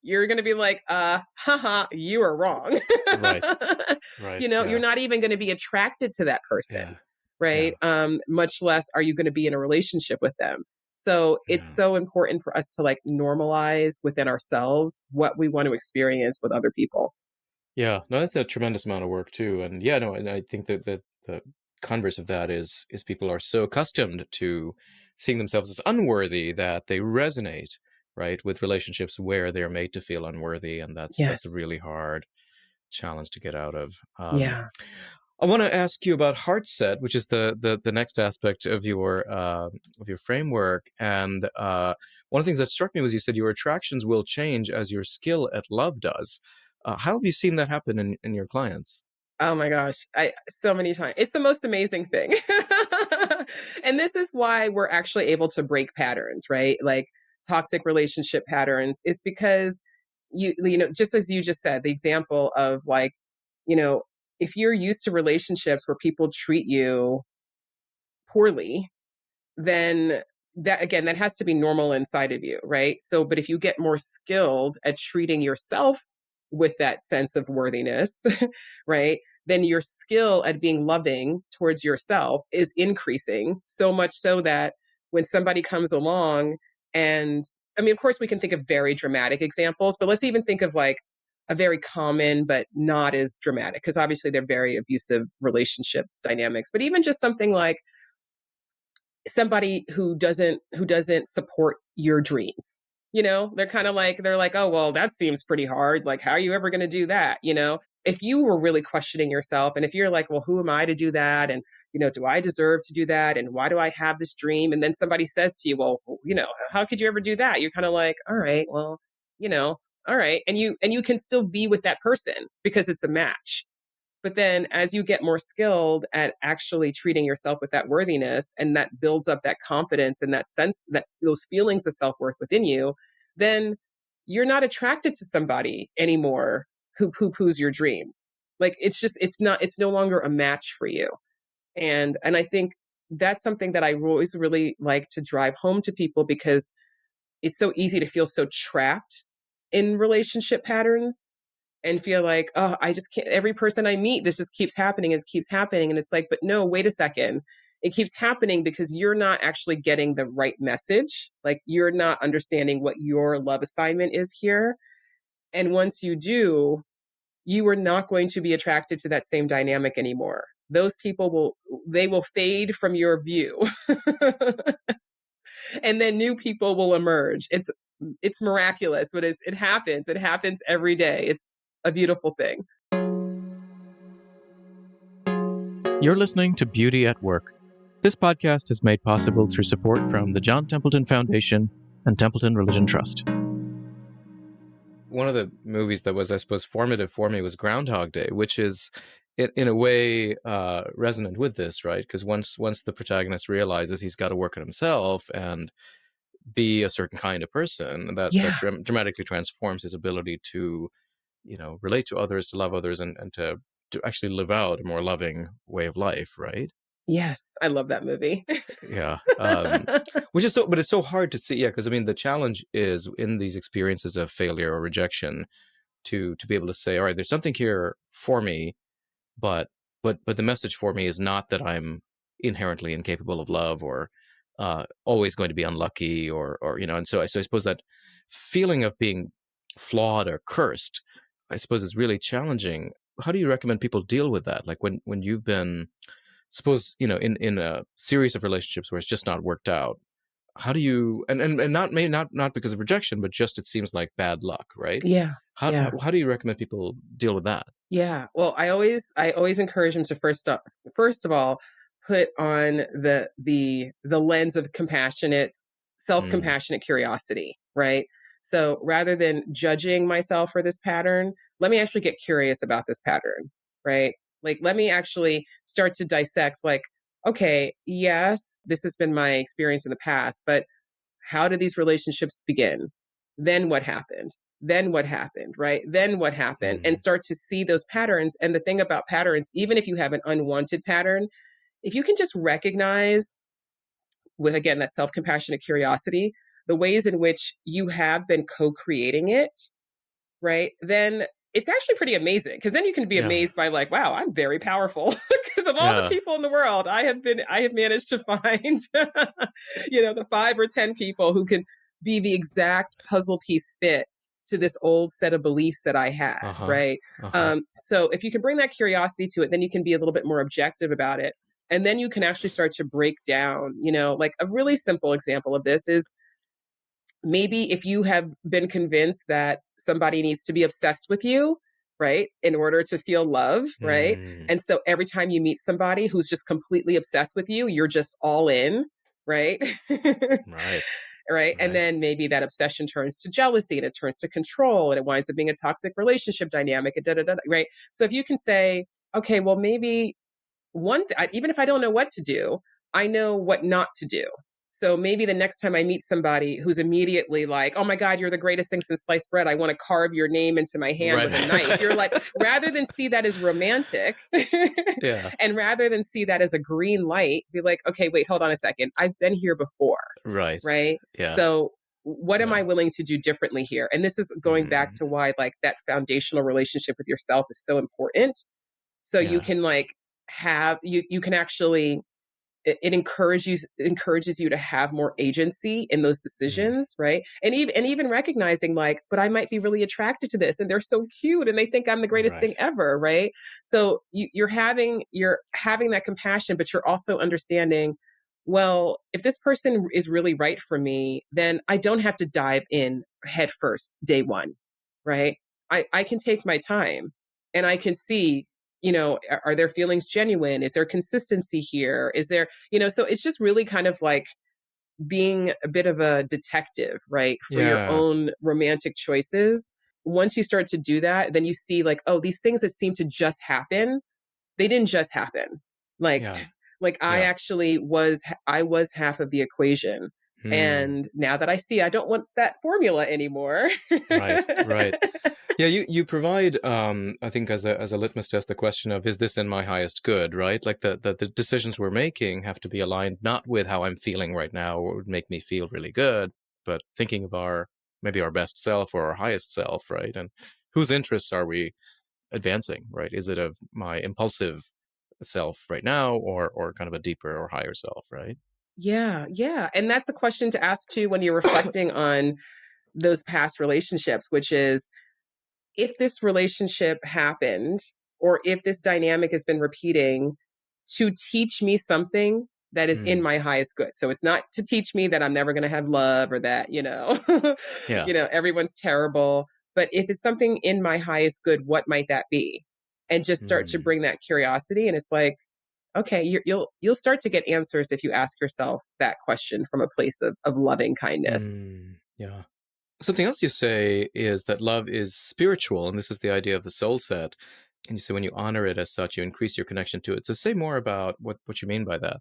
you're going to be like, haha, you are wrong. Right. Right. You're Yeah. not even going to be attracted to that person, Yeah. right? Yeah. Much less are you going to be in a relationship with them. So it's Yeah. so important for us to like normalize within ourselves what we want to experience with other people. Yeah. No, that's a tremendous amount of work too. And yeah, no, and I think that the converse of that is people are so accustomed to seeing themselves as unworthy that they resonate, right, with relationships where they're made to feel unworthy, and that's a Yes. really hard challenge to get out of. Yeah. I want to ask you about heart set, which is the next aspect of your framework. And one of the things that struck me was you said your attractions will change as your skill at love does. How have you seen that happen in your clients? Oh my gosh, so many times. It's the most amazing thing. And this is why we're actually able to break patterns, right? Like toxic relationship patterns is because just as you just said, the example of like, you know, if you're used to relationships where people treat you poorly, then that has to be normal inside of you, right? So, but if you get more skilled at treating yourself with that sense of worthiness, right? Then your skill at being loving towards yourself is increasing so much so that when somebody comes along and I mean, of course, we can think of very dramatic examples, but let's even think of like a very common but not as dramatic because obviously they're very abusive relationship dynamics. But even just something like somebody who doesn't support your dreams. They're kind of like they're like, "Oh, well, that seems pretty hard. Like how are you ever going to do that?" If you were really questioning yourself and if you're like, "Well, who am I to do that?" and, "Do I deserve to do that?" and "Why do I have this dream?" and then somebody says to you, "Well, how could you ever do that?" You're kind of like, "All right, well, all right. And you can still be with that person because it's a match. But then as you get more skilled at actually treating yourself with that worthiness, and that builds up that confidence and that sense, that those feelings of self-worth within you, then you're not attracted to somebody anymore who poo-poos your dreams. Like it's no longer a match for you. And I think that's something that I always really like to drive home to people, because it's so easy to feel so trapped in relationship patterns and feel like, oh, I just can't, every person I meet, this just keeps happening, it keeps happening. And it's like, but no, wait a second. It keeps happening because you're not actually getting the right message. Like you're not understanding what your love assignment is here. And once you do, you are not going to be attracted to that same dynamic anymore. Those people will fade from your view. And then new people will emerge. It's miraculous, but it happens. It happens every day. It's a beautiful thing. You're listening to Beauty at Work. This podcast is made possible through support from the John Templeton Foundation and Templeton Religion Trust. One of the movies that was, I suppose, formative for me was Groundhog Day, which is, in a way, resonant with this, right? Because once the protagonist realizes he's got to work on himself and be a certain kind of person, that dramatically transforms his ability to, relate to others, to love others, and to actually live out a more loving way of life, right? Yes, I love that movie. Yeah. Which is but it's so hard to see. Yeah. Because the challenge is in these experiences of failure or rejection to be able to say, all right, there's something here for me, but the message for me is not that I'm inherently incapable of love or always going to be unlucky or and so I suppose that feeling of being flawed or cursed, I suppose, is really challenging. How do you recommend people deal with that? Like when you've been, suppose, in a series of relationships where it's just not worked out, how do you, and not because of rejection, but just it seems like bad luck, right? Yeah. How do you recommend people deal with that? Yeah. Well, I always encourage them to first of all, put on the lens of self-compassionate curiosity, right? So rather than judging myself for this pattern, let me actually get curious about this pattern, right? Like, let me actually start to dissect, like, okay, yes, this has been my experience in the past, but how did these relationships begin? Then what happened? Then what happened, right? Then what happened? And start to see those patterns. And the thing about patterns, even if you have an unwanted pattern, if you can just recognize, with, again, that self-compassionate curiosity, the ways in which you have been co-creating it, right? Then it's actually pretty amazing, because then you can be amazed by, like, wow, I'm very powerful because of all the people in the world. I have managed to find, the 5 or 10 people who can be the exact puzzle piece fit to this old set of beliefs that I had, right? So if you can bring that curiosity to it, then you can be a little bit more objective about it. And then you can actually start to break down, like a really simple example of this is, maybe if you have been convinced that somebody needs to be obsessed with you, right, in order to feel love, right? And so every time you meet somebody who's just completely obsessed with you, you're just all in, right? Right. Right. And then maybe that obsession turns to jealousy, and it turns to control, and it winds up being a toxic relationship dynamic, and right? So if you can say, okay, well, maybe even if I don't know what to do, I know what not to do. So maybe the next time I meet somebody who's immediately like, oh my God, you're the greatest thing since sliced bread, I want to carve your name into my hand with a knife. You're like, rather than see that as romantic, and rather than see that as a green light, be like, okay, wait, hold on a second. I've been here before. Right. Right. Yeah. So what am I willing to do differently here? And this is going back to why, like, that foundational relationship with yourself is so important. So you can, like, you can actually, it encourages you to have more agency in those decisions, right? And even recognizing, like, but I might be really attracted to this, and they're so cute, and they think I'm the greatest thing ever, right? So you're having that compassion, but you're also understanding, well, if this person is really right for me, then I don't have to dive in head first day one, right? I can take my time, and I can see, are their feelings genuine? Is there consistency here? Is there, so it's just really kind of like being a bit of a detective, right, for your Yeah. own romantic choices. Once you start to do that, then you see like, oh, these things that seem to just happen, they didn't just happen. Like, Yeah. like I Yeah. actually I was half of the equation. Hmm. And now that I see, I don't want that formula anymore. Right. Right. Yeah, you provide, I think, as a litmus test, the question of, is this in my highest good, right? Like the decisions we're making have to be aligned not with how I'm feeling right now or would make me feel really good, but thinking of maybe our best self or our highest self, right? And whose interests are we advancing, right? Is it of my impulsive self right now, or kind of a deeper or higher self, right? Yeah, yeah. And that's the question to ask too when you're reflecting on those past relationships, which is, if this relationship happened, or if this dynamic has been repeating to teach me something that is in Hmm. my highest good. So it's not to teach me that I'm never going to have love, or that, Yeah. everyone's terrible. But if it's something in my highest good, what might that be? And just start to Hmm. bring that curiosity. And it's like, okay, you'll start to get answers if you ask yourself that question from a place of loving kindness. Hmm. Yeah. Something else you say is that love is spiritual, and this is the idea of the soul set. And you say when you honor it as such, you increase your connection to it. So say more about what you mean by that.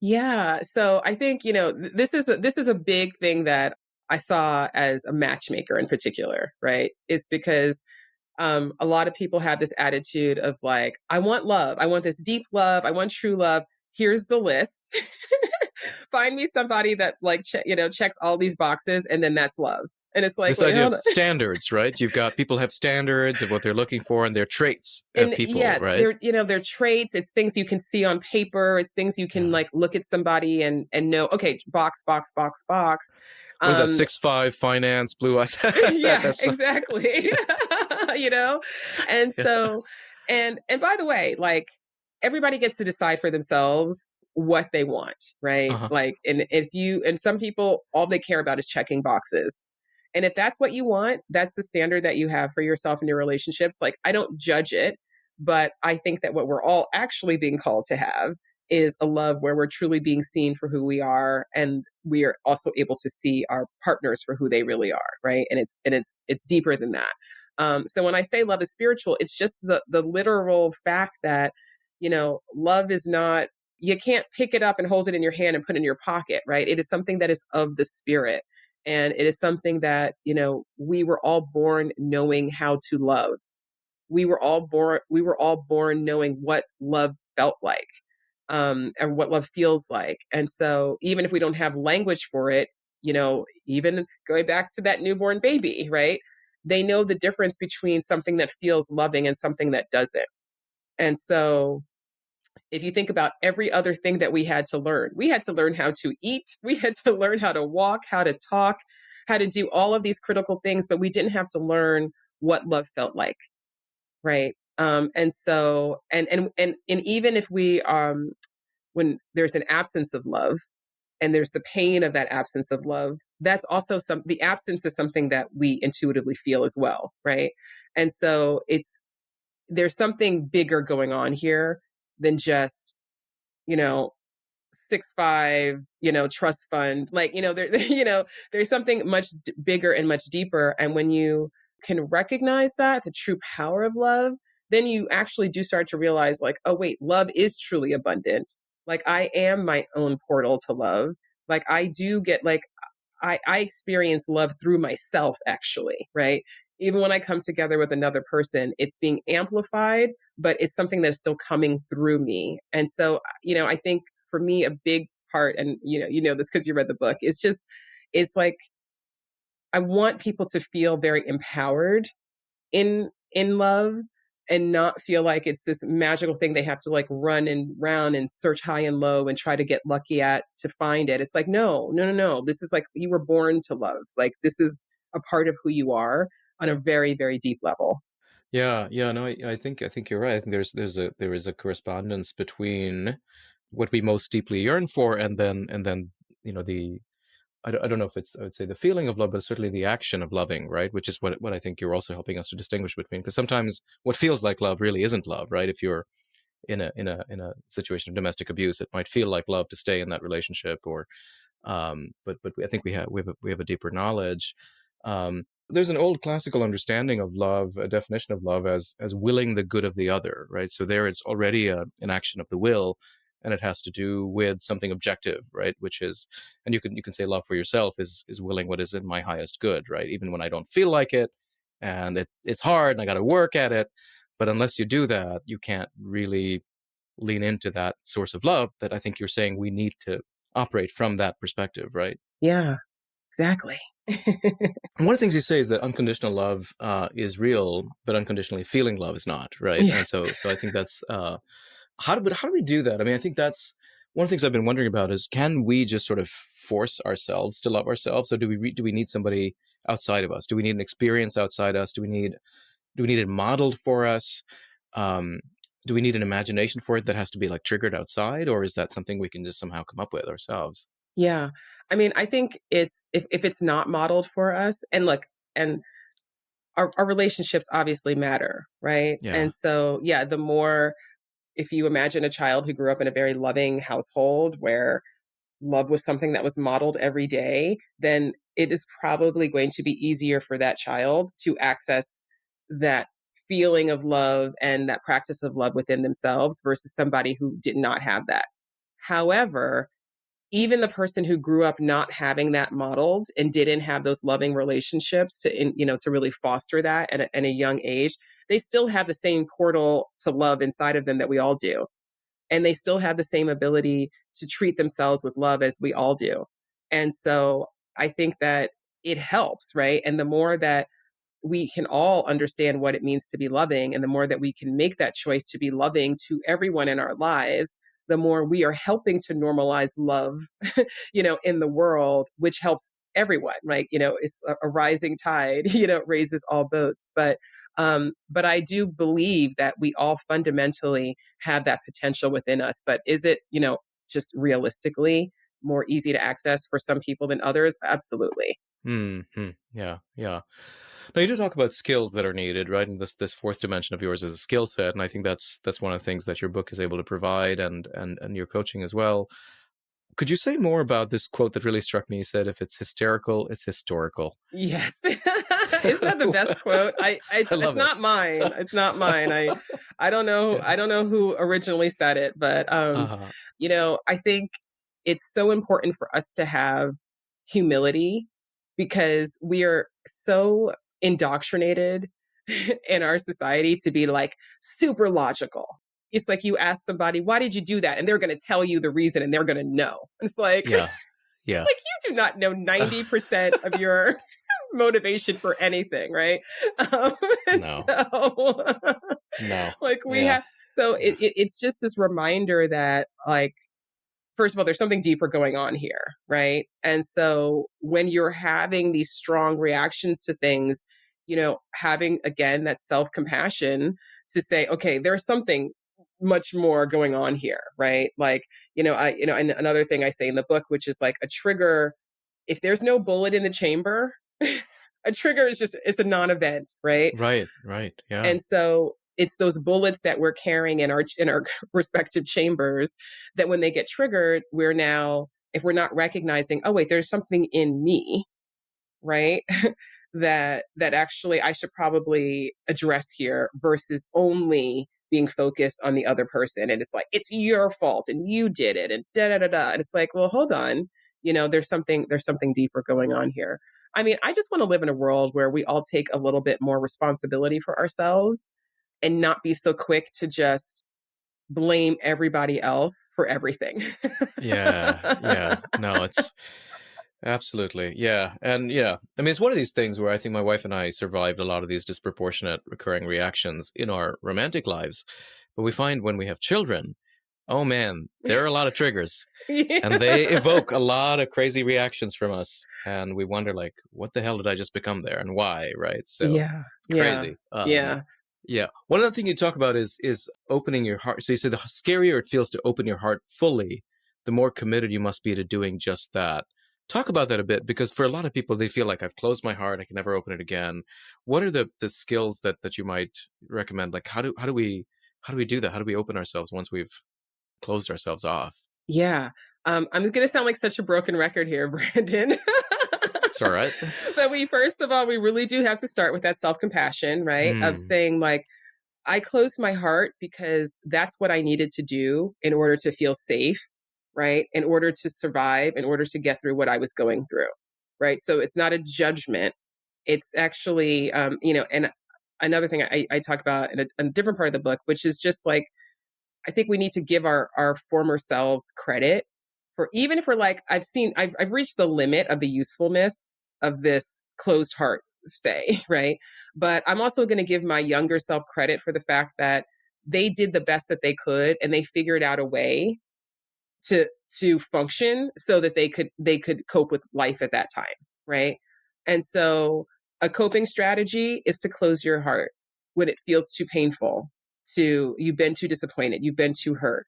Yeah. So I think, this is a big thing that I saw as a matchmaker in particular, right? It's because a lot of people have this attitude of like, I want love. I want this deep love. I want true love. Here's the list. Find me somebody that like, checks all these boxes, and then that's love. And it's like, This wait, idea of hold on. standards, right? You've got people have standards of what they're looking for, and they're traits of And people, yeah, right? they're traits, it's things you can see on paper, it's things you can Yeah. like look at somebody and know, okay, box, box, box, box. What is that? Um 6'5" finance, blue eyes. yeah, That's exactly. you know? And yeah. so, and by the way, like, everybody gets to decide for themselves what they want, right? Uh-huh. Like, and some people, all they care about is checking boxes. And if that's what you want, that's the standard that you have for yourself and your relationships. Like, I don't judge it, but I think that what we're all actually being called to have is a love where we're truly being seen for who we are, and we are also able to see our partners for who they really are, right? And it's deeper than that. So when I say love is spiritual, it's just the literal fact that, love is not, you can't pick it up and hold it in your hand and put it in your pocket, right? It is something that is of the spirit. And it is something that, we were all born knowing how to love. We were all born knowing what love felt like, and what love feels like. And so even if we don't have language for it, even going back to that newborn baby, right? They know the difference between something that feels loving and something that doesn't. And so if you think about every other thing that we had to learn how to eat, we had to learn how to walk, how to talk, how to do all of these critical things, but we didn't have to learn what love felt like, right? And so, and even if when there's an absence of love, and there's the pain of that absence of love, that's also the absence is something that we intuitively feel as well, right? And so there's something bigger going on here than just, you know 6'5", trust fund, like, there there's something much bigger and much deeper. And when you can recognize that, the true power of love, then you actually do start to realize, like, oh wait, love is truly abundant. Like, I am my own portal to love. Like, I do get, like, I experience love through myself, actually, right? Even when I come together with another person, it's being amplified, but it's something that's still coming through me. And so, I think for me, a big part, and this because you read the book, it's like, I want people to feel very empowered in love, and not feel like it's this magical thing they have to like run and round and search high and low and try to get lucky at to find it. It's like, no, no, no, no. This is like, you were born to love. Like, this is a part of who you are on a very, very deep level. Yeah, yeah, no, I think you're right. I think there is a correspondence between what we most deeply yearn for, and then the I don't know if it's, I would say, the feeling of love, but certainly the action of loving, right? Which is what I think you're also helping us to distinguish between, because sometimes what feels like love really isn't love, right? If you're in a situation of domestic abuse, it might feel like love to stay in that relationship, or But I think we have a deeper knowledge. There's an old classical understanding of love, a definition of love as willing the good of the other, right? So there, it's already an action of the will, and it has to do with something objective, right? Which is, and you can say love for yourself is willing what is in my highest good, right? Even when I don't feel like it, and it's hard, and I got to work at it. But unless you do that, you can't really lean into that source of love that I think you're saying we need to operate from that perspective, right? Yeah, exactly. And one of the things you say is that unconditional love is real, but unconditionally feeling love is not, right? And Yes. so I think that's how do we do that? I mean, I think that's one of the things I've been wondering about is, can we just sort of force ourselves to love ourselves? So do we need somebody outside of us? Do we need an experience outside us? Do we need it modeled for us? Um, do we need an imagination for it that has to be like triggered outside, or is that something we can just somehow come up with ourselves? Yeah. I mean, I think it's if it's not modeled for us, and look, and our relationships obviously matter, right? Yeah. And so, yeah, the more, if you imagine a child who grew up in a very loving household where love was something that was modeled every day, then it is probably going to be easier for that child to access that feeling of love and that practice of love within themselves versus somebody who did not have that. However, even the person who grew up not having that modeled and didn't have those loving relationships to really foster that at a young age, they still have the same portal to love inside of them that we all do, and they still have the same ability to treat themselves with love as we all do. And so I think that it helps, right? And the more that we can all understand what it means to be loving, and the more that we can make that choice to be loving to everyone in our lives, the more we are helping to normalize love, in the world, which helps everyone, right? It's a rising tide, raises all boats. But I do believe that we all fundamentally have that potential within us. But is it, just realistically more easy to access for some people than others? Absolutely. Hmm. Yeah. Yeah. Now you do talk about skills that are needed, right? And this fourth dimension of yours is a skill set, and I think that's one of the things that your book is able to provide, and your coaching as well. Could you say more about this quote that really struck me? You said, "If it's hysterical, it's historical." Yes. Isn't that the best quote? I It's love it. not mine. It's not mine. I don't know. Yeah. I don't know who originally said it, but Uh-huh. I think it's so important for us to have humility, because we are so indoctrinated in our society to be like super logical. It's like you ask somebody, "Why did you do that?" And they're going to tell you the reason, and they're going to know. It's like Yeah. it's Yeah. like you do not know 90% of your motivation for anything, right? Um, and No. so, No. like we Yeah. have, so Yeah. it's just this reminder that, like, first of all, there's something deeper going on here, right? And so when you're having these strong reactions to things, having again that self compassion to say, okay, there's something much more going on here, right? Like, and another thing I say in the book, which is like a trigger, if there's no bullet in the chamber, a trigger is just, it's a non-event, right? Right. Right. Yeah. And so it's those bullets that we're carrying in our respective chambers that when they get triggered, we're now, if we're not recognizing, oh wait, there's something in me, right? that actually I should probably address here versus only being focused on the other person. And it's like, it's your fault and you did it and da da da da. And it's like, well, hold on. There's something deeper going on here. I mean, I just want to live in a world where we all take a little bit more responsibility for ourselves and not be so quick to just blame everybody else for everything. Yeah. Yeah. No, it's absolutely. Yeah. And yeah, I mean, it's one of these things where I think my wife and I survived a lot of these disproportionate recurring reactions in our romantic lives. But we find when we have children, oh man, there are a lot of triggers, and they Yeah. evoke a lot of crazy reactions from us. And we wonder, like, what the hell did I just become there, and why? Right. So Yeah. it's Yeah. crazy. Yeah. Yeah. One other thing you talk about is opening your heart. So you say the scarier it feels to open your heart fully, the more committed you must be to doing just that. Talk about that a bit, because for a lot of people, they feel like, I've closed my heart, I can never open it again. What are the skills that you might recommend? Like, how do we do that? How do we open ourselves once we've closed ourselves off? Yeah. I'm going to sound like such a broken record here, Brandon. It's all right. But first of all, we really do have to start with that self-compassion, right? Of Mm, saying like, I closed my heart because that's what I needed to do in order to feel safe, right? In order to survive, in order to get through what I was going through, right? So it's not a judgment. It's actually, and another thing I talk about in a different part of the book, which is just like, I think we need to give our former selves credit for, even if we're like, I've reached the limit of the usefulness of this closed heart, say, right? But I'm also going to give my younger self credit for the fact that they did the best that they could and they figured out a way to function so that they could cope with life at that time, right? And so a coping strategy is to close your heart when it feels too painful, to you've been too disappointed, you've been too hurt.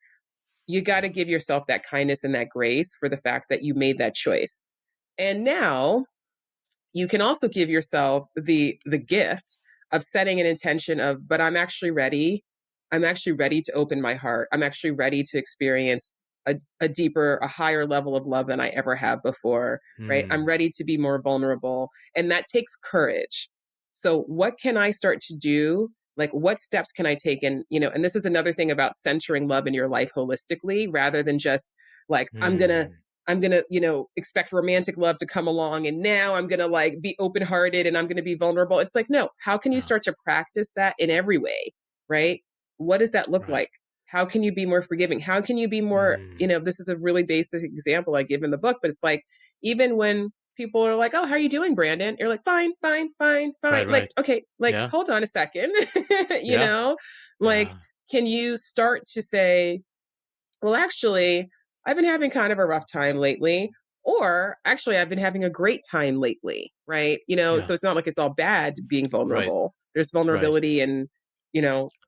You got to give yourself that kindness and that grace for the fact that you made that choice. And now you can also give yourself the gift of setting an intention of, but I'm actually ready. I'm actually ready to open my heart. I'm actually ready to experience a deeper, a higher level of love than I ever have before, right? I'm mm, ready to be more vulnerable. And that takes courage. So what can I start to do? Like, what steps can I take? And this is another thing about centering love in your life holistically, rather than just like, mm. I'm going to, expect romantic love to come along. And now I'm going to like be open hearted and I'm going to be vulnerable. It's like, no, how can you Yeah, start to practice that in every way? Right? What does that look right. like? How can you be more forgiving? How can you be more, Mm, this is a really basic example I give in the book, but it's like, even when people are like, oh, how are you doing, Brandon? You're like, fine, fine, fine, fine. right, Like, right. okay, like, Yeah, hold on a second, you yeah, know, like, yeah. can you start to say, well, actually, I've been having kind of a rough time lately. Or actually, I've been having a great time lately, right? Yeah, So it's not like it's all bad being right, vulnerable. There's right, vulnerability in,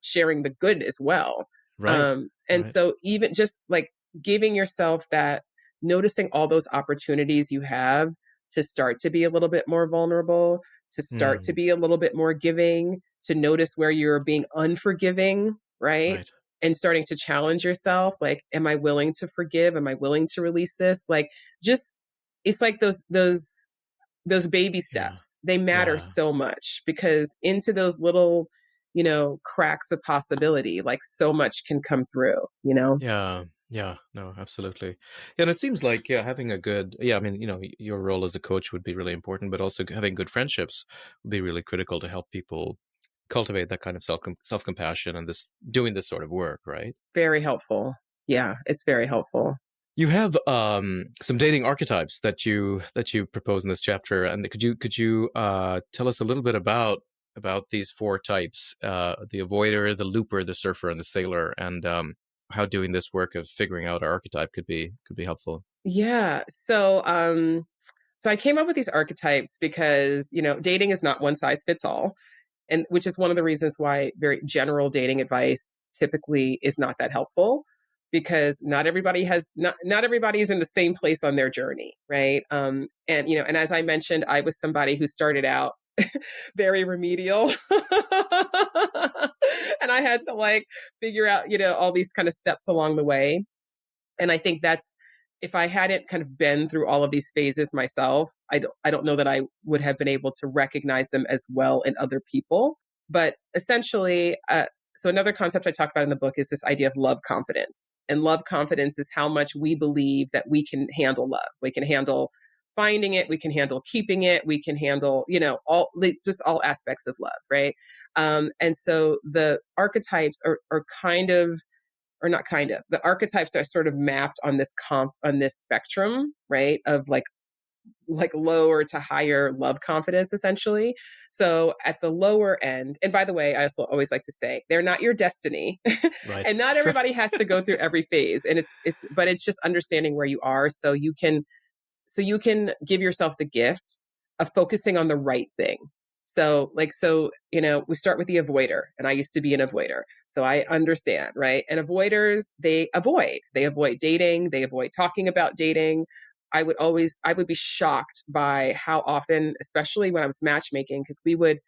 sharing the good as well. right, And right. so even just like giving yourself that, noticing all those opportunities you have to start to be a little bit more vulnerable, to start to Mm, be a little bit more giving, to notice where you're being unforgiving, right? right. And starting to challenge yourself, like, am I willing to forgive? Am I willing to release this? Like, just, it's like those baby Yeah, steps, they matter yeah. so much, because into those little, cracks of possibility, like so much can come through. Yeah, yeah, no, absolutely. Yeah, and it seems like, yeah, having a good, yeah, I mean, your role as a coach would be really important, but also having good friendships would be really critical to help people cultivate that kind of self-compassion and doing this sort of work, right? Very helpful. Yeah, it's very helpful. You have some dating archetypes that you propose in this chapter, and could you tell us a little bit about these four types: the avoider, the looper, the surfer, and the sailor, and how doing this work of figuring out our archetype could be helpful. Yeah. So I came up with these archetypes because, dating is not one size fits all. And which is one of the reasons why very general dating advice typically is not that helpful, because not everybody is in the same place on their journey, right? And as I mentioned, I was somebody who started out very remedial. And I had to like figure out, all these kind of steps along the way. And I think that's, if I hadn't kind of been through all of these phases myself, I don't know that I would have been able to recognize them as well in other people. But essentially, so another concept I talk about in the book is this idea of love confidence. And love confidence is how much we believe that we can handle love. We can handle finding it, we can handle keeping it, we can handle, it's just all aspects of love, right? And so the archetypes are kind of, or not kind of, the archetypes are sort of mapped on this spectrum, right? Of like lower to higher love confidence, essentially. So at the lower end, and by the way, I also always like to say they're not your destiny. Right. And not everybody has to go through every phase. And but it's just understanding where you are, so you can give yourself the gift of focusing on the right thing. We start with the avoider, and I used to be an avoider. So I understand, right? And avoiders, they avoid dating, they avoid talking about dating. I would be shocked by how often, especially when I was matchmaking, because when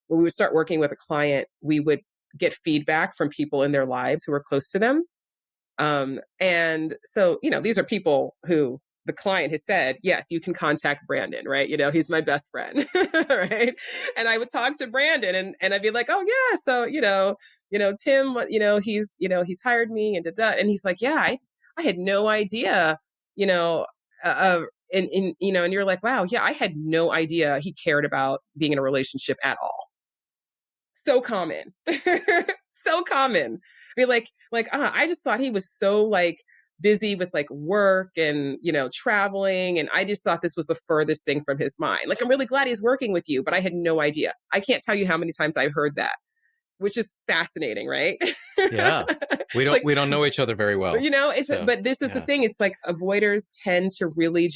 we would start working with a client, we would get feedback from people in their lives who were close to them. And so, these are people who the client has said, yes, you can contact Brandon, right? He's my best friend, right? And I would talk to Brandon and I'd be like, oh yeah, so, Tim, he's hired me and and he's like, yeah, I had no idea, you know, and you're like, wow, yeah, I had no idea he cared about being in a relationship at all. So common. So common. I mean, I just thought he was so like busy with like work and, traveling. And I just thought this was the furthest thing from his mind. Like, I'm really glad he's working with you, but I had no idea. I can't tell you how many times I've heard that, which is fascinating, right? Yeah. We don't know each other very well. But this is the thing. It's like avoiders tend to really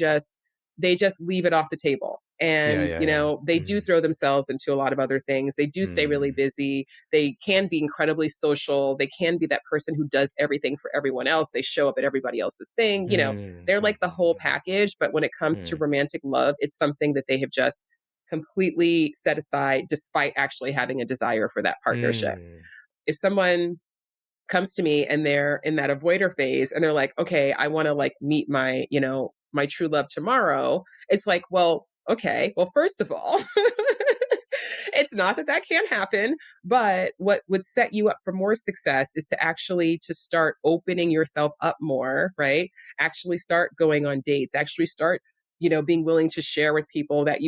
they just leave it off the table. And, they do throw themselves into a lot of other things. They do stay really busy. They can be incredibly social. They can be that person who does everything for everyone else. They show up at everybody else's thing. They're like the whole package. But when it comes to romantic love, it's something that they have just completely set aside despite actually having a desire for that partnership. If someone comes to me and they're in that avoider phase and they're like, okay, I want to like meet my, my true love tomorrow. It's like, well, okay, well, first of all, it's not that can't happen, but what would set you up for more success is to start opening yourself up more, right? Actually start going on dates, actually start, being willing to share with people that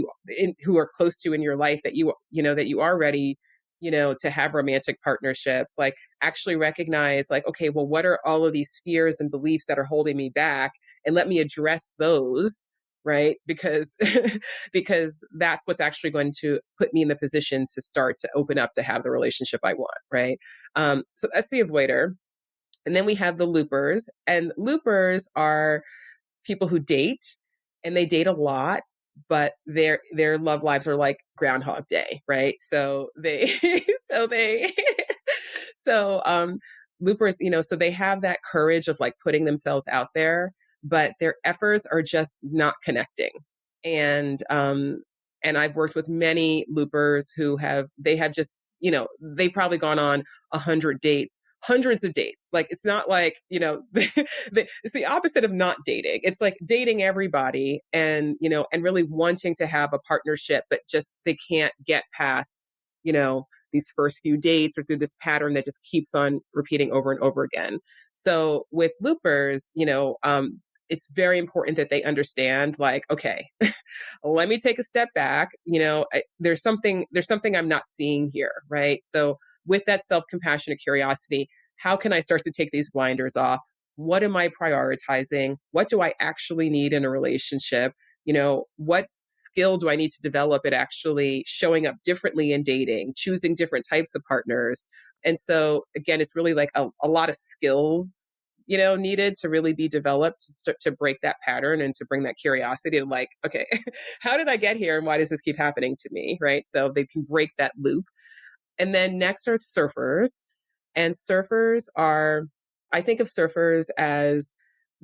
who are close to in your life that that you are ready, to have romantic partnerships, like actually recognize like, okay, well, what are all of these fears and beliefs that are holding me back? And let me address those, right? Because that's what's actually going to put me in the position to start to open up to have the relationship I want, right? So that's the avoider. And then we have the loopers. And loopers are people who date and they date a lot, but their love lives are like Groundhog Day, right? So they so they so loopers, so they have that courage of like putting themselves out there, but their efforts are just not connecting. And I've worked with many loopers who they have just, they've probably gone on 100 dates, hundreds of dates. Like, it's not like, it's the opposite of not dating. It's like dating everybody and, and really wanting to have a partnership, but just, they can't get past, these first few dates or through this pattern that just keeps on repeating over and over again. So with loopers, it's very important that they understand like, okay, let me take a step back. There's something I'm not seeing here. Right. So with that self-compassionate curiosity, how can I start to take these blinders off? What am I prioritizing? What do I actually need in a relationship? What skill do I need to develop at actually showing up differently in dating, choosing different types of partners? And so again, it's really like a lot of skills, needed to really be developed to break that pattern and to bring that curiosity to like, okay, how did I get here? And why does this keep happening to me? Right. So they can break that loop. And then next are surfers. And I think of surfers as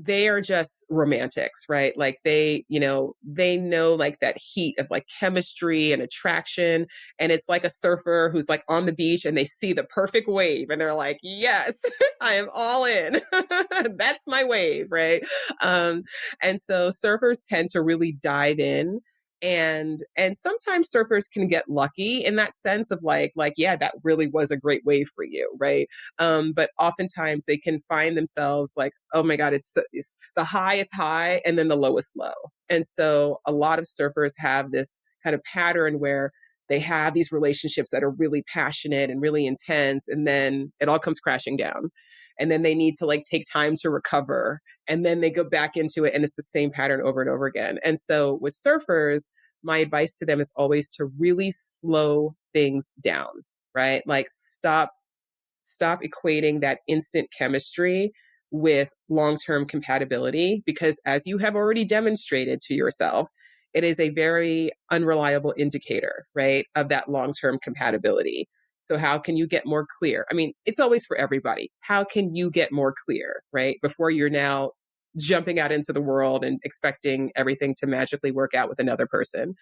they are just romantics, right? Like they know like that heat of like chemistry and attraction. And it's like a surfer who's like on the beach and they see the perfect wave and they're like, yes, I am all in. That's my wave, right? And so surfers tend to really dive in. And sometimes surfers can get lucky in that sense of like, yeah, that really was a great wave for you, right? But oftentimes they can find themselves like, oh my God, it's the high is high and then the low is low. And so a lot of surfers have this kind of pattern where they have these relationships that are really passionate and really intense, and then it all comes crashing down. And then they need to like take time to recover. And then they go back into it and it's the same pattern over and over again. And so with surfers, my advice to them is always to really slow things down, right? Like stop equating that instant chemistry with long-term compatibility, because as you have already demonstrated to yourself, it is a very unreliable indicator, right, of that long-term compatibility. So how can you get more clear? I mean, it's always for everybody. How can you get more clear, right? Before you're now jumping out into the world and expecting everything to magically work out with another person.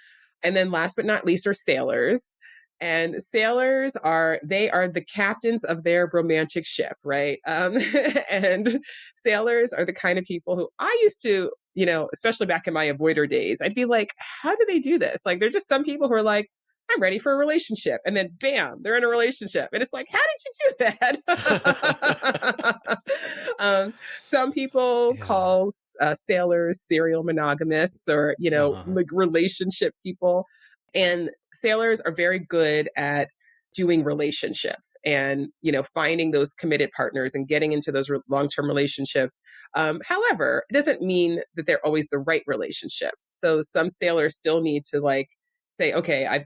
And then last but not least are sailors. And sailors they are the captains of their romantic ship, right? And sailors are the kind of people who I used to, especially back in my avoider days, I'd be like, how do they do this? Like, there's just some people who are like, I'm ready for a relationship. And then bam, they're in a relationship. And it's like, how did you do that? Some people Yeah. call sailors serial monogamists or, Uh-huh. like relationship people. And sailors are very good at doing relationships and, finding those committed partners and getting into those long-term relationships. However, it doesn't mean that they're always the right relationships. So some sailors still need to like say, okay, I've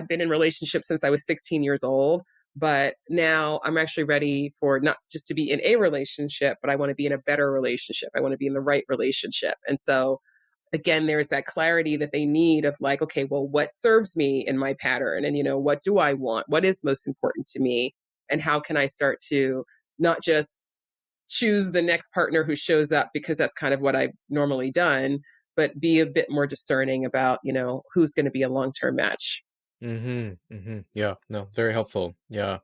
been in relationships since I was 16 years old, but now I'm actually ready for not just to be in a relationship, but I want to be in a better relationship. I want to be in the right relationship. And so again, there's that clarity that they need of like, okay, well, what serves me in my pattern? And, what do I want? What is most important to me? And how can I start to not just choose the next partner who shows up because that's kind of what I've normally done, but be a bit more discerning about, who's going to be a long-term match. Yeah, no, very helpful. Yeah.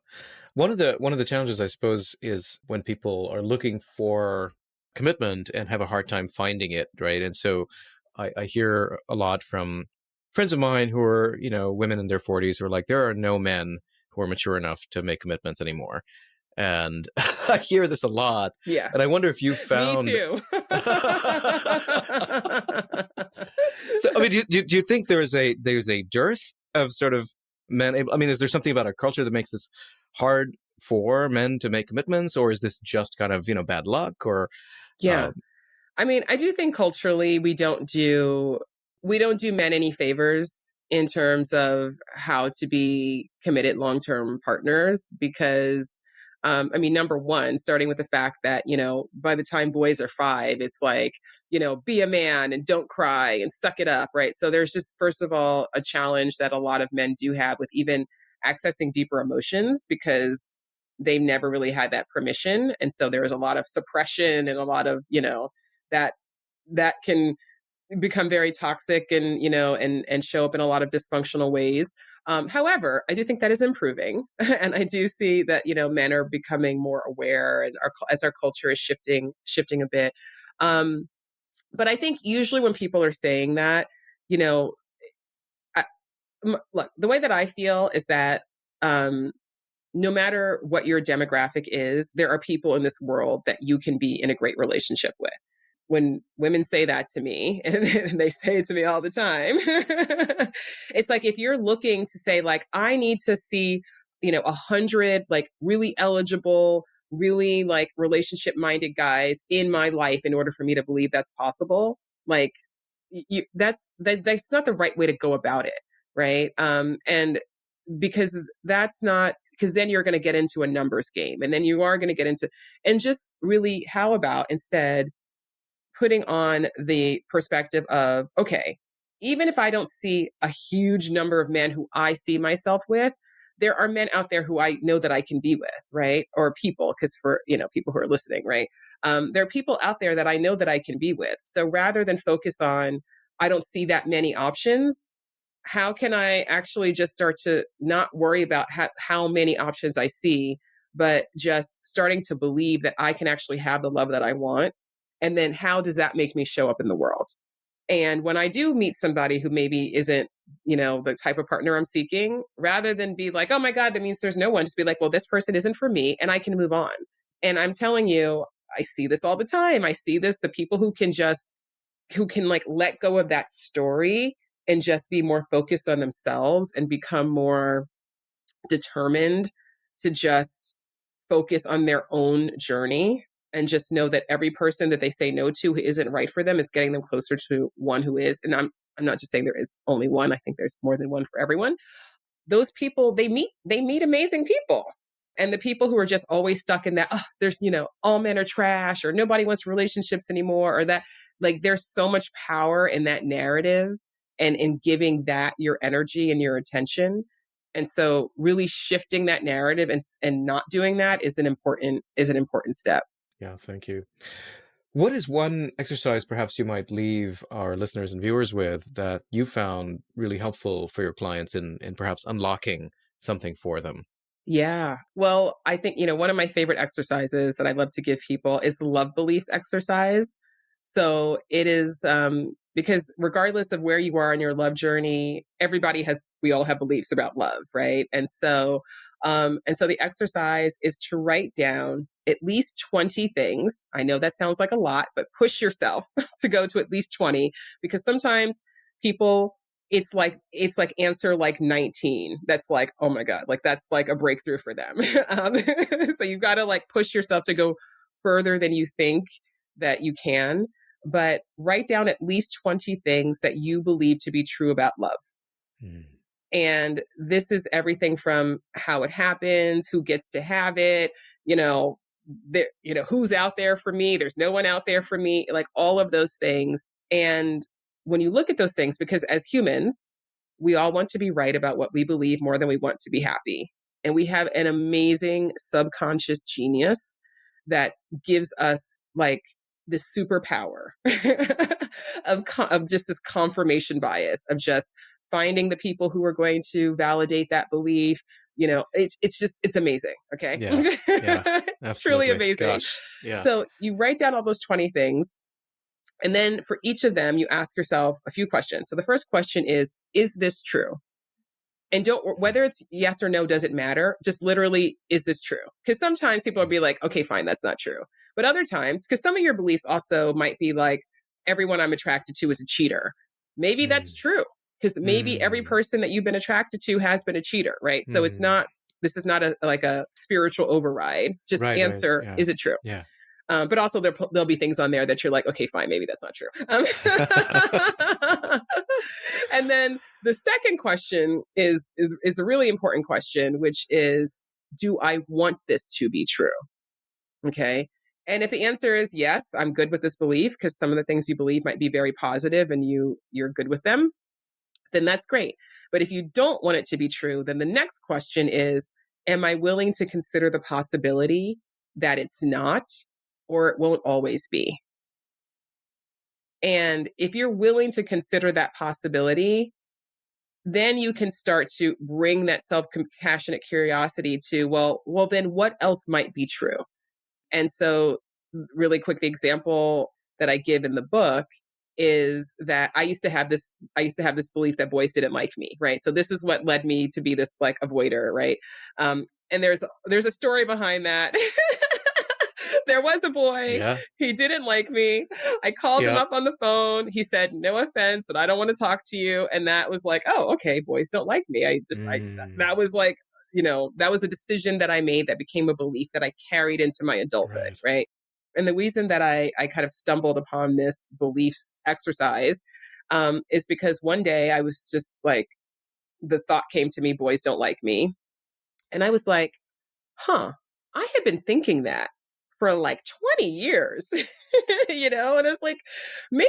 One of the challenges, I suppose, is when people are looking for commitment and have a hard time finding it, right? And so I hear a lot from friends of mine who are, women in their 40s who are like, there are no men who are mature enough to make commitments anymore. And I hear this a lot. Yeah. And I wonder if you Me found. too. So, I mean, do you think there's a dearth of sort of men? I mean, is there something about our culture that makes this hard for men to make commitments, or is this just kind of bad luck? Or Yeah. um, I mean, I do think culturally we don't do men any favors in terms of how to be committed long-term partners because I mean, number one, starting with the fact that, by the time boys are 5, it's like, be a man and don't cry and suck it up, right? So there's just, first of all, a challenge that a lot of men do have with even accessing deeper emotions because they've never really had that permission. And so there is a lot of suppression and a lot of, that that can become very toxic and and show up in a lot of dysfunctional ways. However, I do think that is improving, and I do see that men are becoming more aware, and as our culture is shifting a bit. Um, but I think usually when people are saying that, you know, I, look, the way that I feel is that um, no matter what your demographic is, there are people in this world that you can be in a great relationship with. When women say that to me, and they say it to me all the time, it's like if you're looking to say, like, I need to see, 100 like really eligible, really like relationship minded guys in my life in order for me to believe that's possible, like, that's not the right way to go about it, right? And because that's not because then you're going to get into a numbers game, and then you are going to get into and just really, how about instead putting on the perspective of, okay, even if I don't see a huge number of men who I see myself with, there are men out there who I know that I can be with, right? Or people, because for, people who are listening, right? There are people out there that I know that I can be with. So rather than focus on, I don't see that many options, how can I actually just start to not worry about how many options I see, but just starting to believe that I can actually have the love that I want, and then how does that make me show up in the world? And when I do meet somebody who maybe isn't, the type of partner I'm seeking, rather than be like, oh my God, that means there's no one, just be like, well, this person isn't for me and I can move on. And I'm telling you, I see this all the time. I see this, the people who can like let go of that story and just be more focused on themselves and become more determined to just focus on their own journey and just know that every person that they say no to who isn't right for them is getting them closer to one who is. And I'm not just saying there is only one. I think there's more than one for everyone. Those people, they meet amazing people. And the people who are just always stuck in that, oh, there's, all men are trash, or nobody wants relationships anymore, or that, like, there's so much power in that narrative and in giving that your energy and your attention. And so really shifting that narrative and not doing that is an important step. yeah, thank you. What is one exercise perhaps you might leave our listeners and viewers with that you found really helpful for your clients in perhaps unlocking something for them? Yeah. Well, I think, one of my favorite exercises that I love to give people is the love beliefs exercise. So it is because regardless of where you are in your love journey, we all have beliefs about love, right? And so the exercise is to write down at least 20 things. I know that sounds like a lot, but push yourself to go to at least 20, because sometimes people it's like answer like 19. That's like, oh my God, like that's like a breakthrough for them. um, so you've got to like push yourself to go further than you think that you can, but write down at least 20 things that you believe to be true about love. Mm. And this is everything from how it happens, who gets to have it, who's out there for me. There's no one out there for me, like all of those things. And when you look at those things, because as humans, we all want to be right about what we believe more than we want to be happy. And we have an amazing subconscious genius that gives us like this superpower of just this confirmation bias of just finding the people who are going to validate that belief. It's amazing. Okay. Yeah. Yeah. It's truly Absolutely. amazing. Gosh. Yeah. So you write down all those 20 things. And then for each of them, you ask yourself a few questions. So the first question is this true? And whether it's yes or no doesn't matter. Just literally, is this true? Because sometimes people will be like, okay, fine, that's not true. But other times, because some of your beliefs also might be like, everyone I'm attracted to is a cheater. Maybe that's Mm. true. Because maybe every Mm. person that you've been attracted to has been a cheater, right? So Mm. this is not like a spiritual override. Just Right. Right. answer, Yeah. is it true? Yeah. But also there'll be things on there that you're like, okay, fine, maybe that's not true. And then the second question is a really important question, which is, do I want this to be true? Okay. And if the answer is yes, I'm good with this belief, because some of the things you believe might be very positive and you're good with them, then that's great. But if you don't want it to be true, then the next question is, am I willing to consider the possibility that it's not, or it won't always be? And if you're willing to consider that possibility, then you can start to bring that self-compassionate curiosity to, then what else might be true? And so really quick, the example that I give in the book is that I used to have this belief that boys didn't like me, right? So this is what led me to be this like avoider, right? And there's a story behind that. There was a boy, Yeah. he didn't like me. I called him Yeah. up on the phone. He said, no offense, but I don't want to talk to you. And that was like, oh, okay, boys don't like me. Mm. That was like, that was a decision that I made that became a belief that I carried into my adulthood, Right. right? And the reason that I kind of stumbled upon this beliefs exercise is because one day I was just like, the thought came to me, boys don't like me. And I was like, huh, I had been thinking that for like 20 years, and it's like, maybe,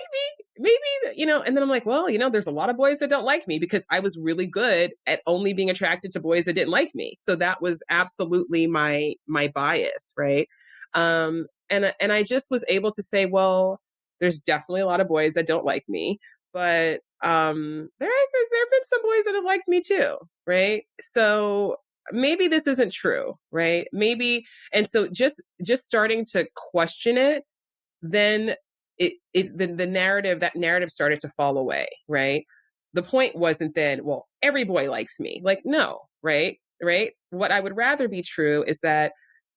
and then I'm like, well, there's a lot of boys that don't like me, because I was really good at only being attracted to boys that didn't like me. So that was absolutely my bias, right? And I just was able to say, well, there's definitely a lot of boys that don't like me, but there have been some boys that have liked me too, right? So maybe this isn't true, right? Maybe. And so just starting to question it, then the narrative, that narrative started to fall away, right? The point wasn't then, well, every boy likes me. Like, no, right? Right. What I would rather be true is that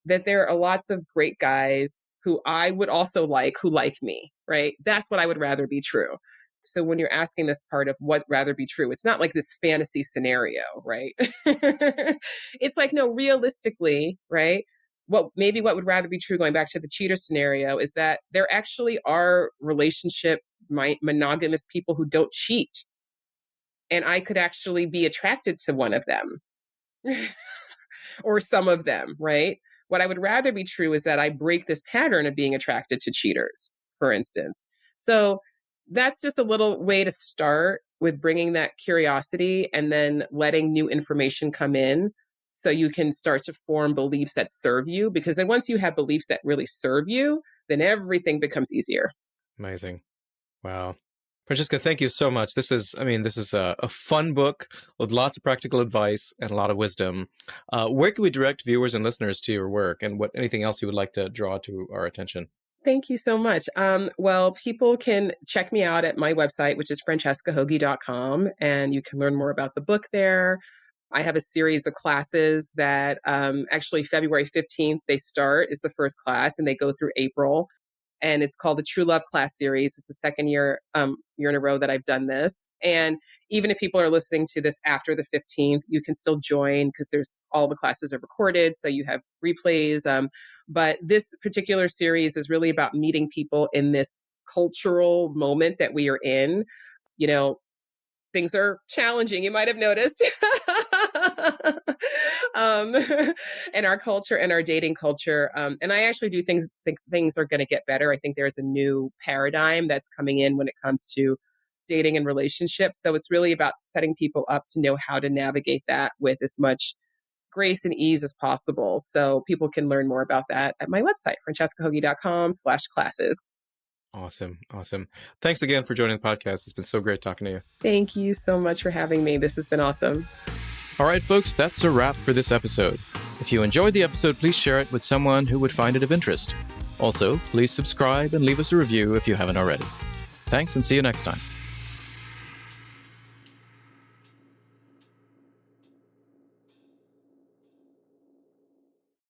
there are lots of great guys who I would also like, who like me, right? That's what I would rather be true. So when you're asking this part of what rather be true, it's not like this fantasy scenario, right? It's like, no, realistically, right? What would rather be true, going back to the cheater scenario, is that there actually are monogamous people who don't cheat. And I could actually be attracted to one of them or some of them, right? What I would rather be true is that I break this pattern of being attracted to cheaters, for instance. So that's just a little way to start with bringing that curiosity and then letting new information come in, so you can start to form beliefs that serve you. Because then once you have beliefs that really serve you, then everything becomes easier. Amazing. Wow. Francesca, thank you so much. This is a fun book with lots of practical advice and a lot of wisdom. Where can we direct viewers and listeners to your work, and anything else you would like to draw to our attention? Thank you so much. Well, people can check me out at my website, which is francescahogi.com, and you can learn more about the book there. I have a series of classes that actually February 15th, they start, is the first class, and they go through April. And it's called the True Love Class Series. It's the second year in a row that I've done this. And even if people are listening to this after the 15th, you can still join because there's all the classes are recorded, so you have replays. But this particular series is really about meeting people in this cultural moment that we are in. You know, things are challenging, you might have noticed. um, in our culture and our dating culture. And I actually do think things are going to get better. I think there's a new paradigm that's coming in when it comes to dating and relationships. So it's really about setting people up to know how to navigate that with as much grace and ease as possible. So people can learn more about that at my website, francescahogi.com/classes. Awesome. Thanks again for joining the podcast. It's been so great talking to you. Thank you so much for having me. This has been awesome. All right, folks, that's a wrap for this episode. If you enjoyed the episode, please share it with someone who would find it of interest. Also, please subscribe and leave us a review if you haven't already. Thanks, and see you next time.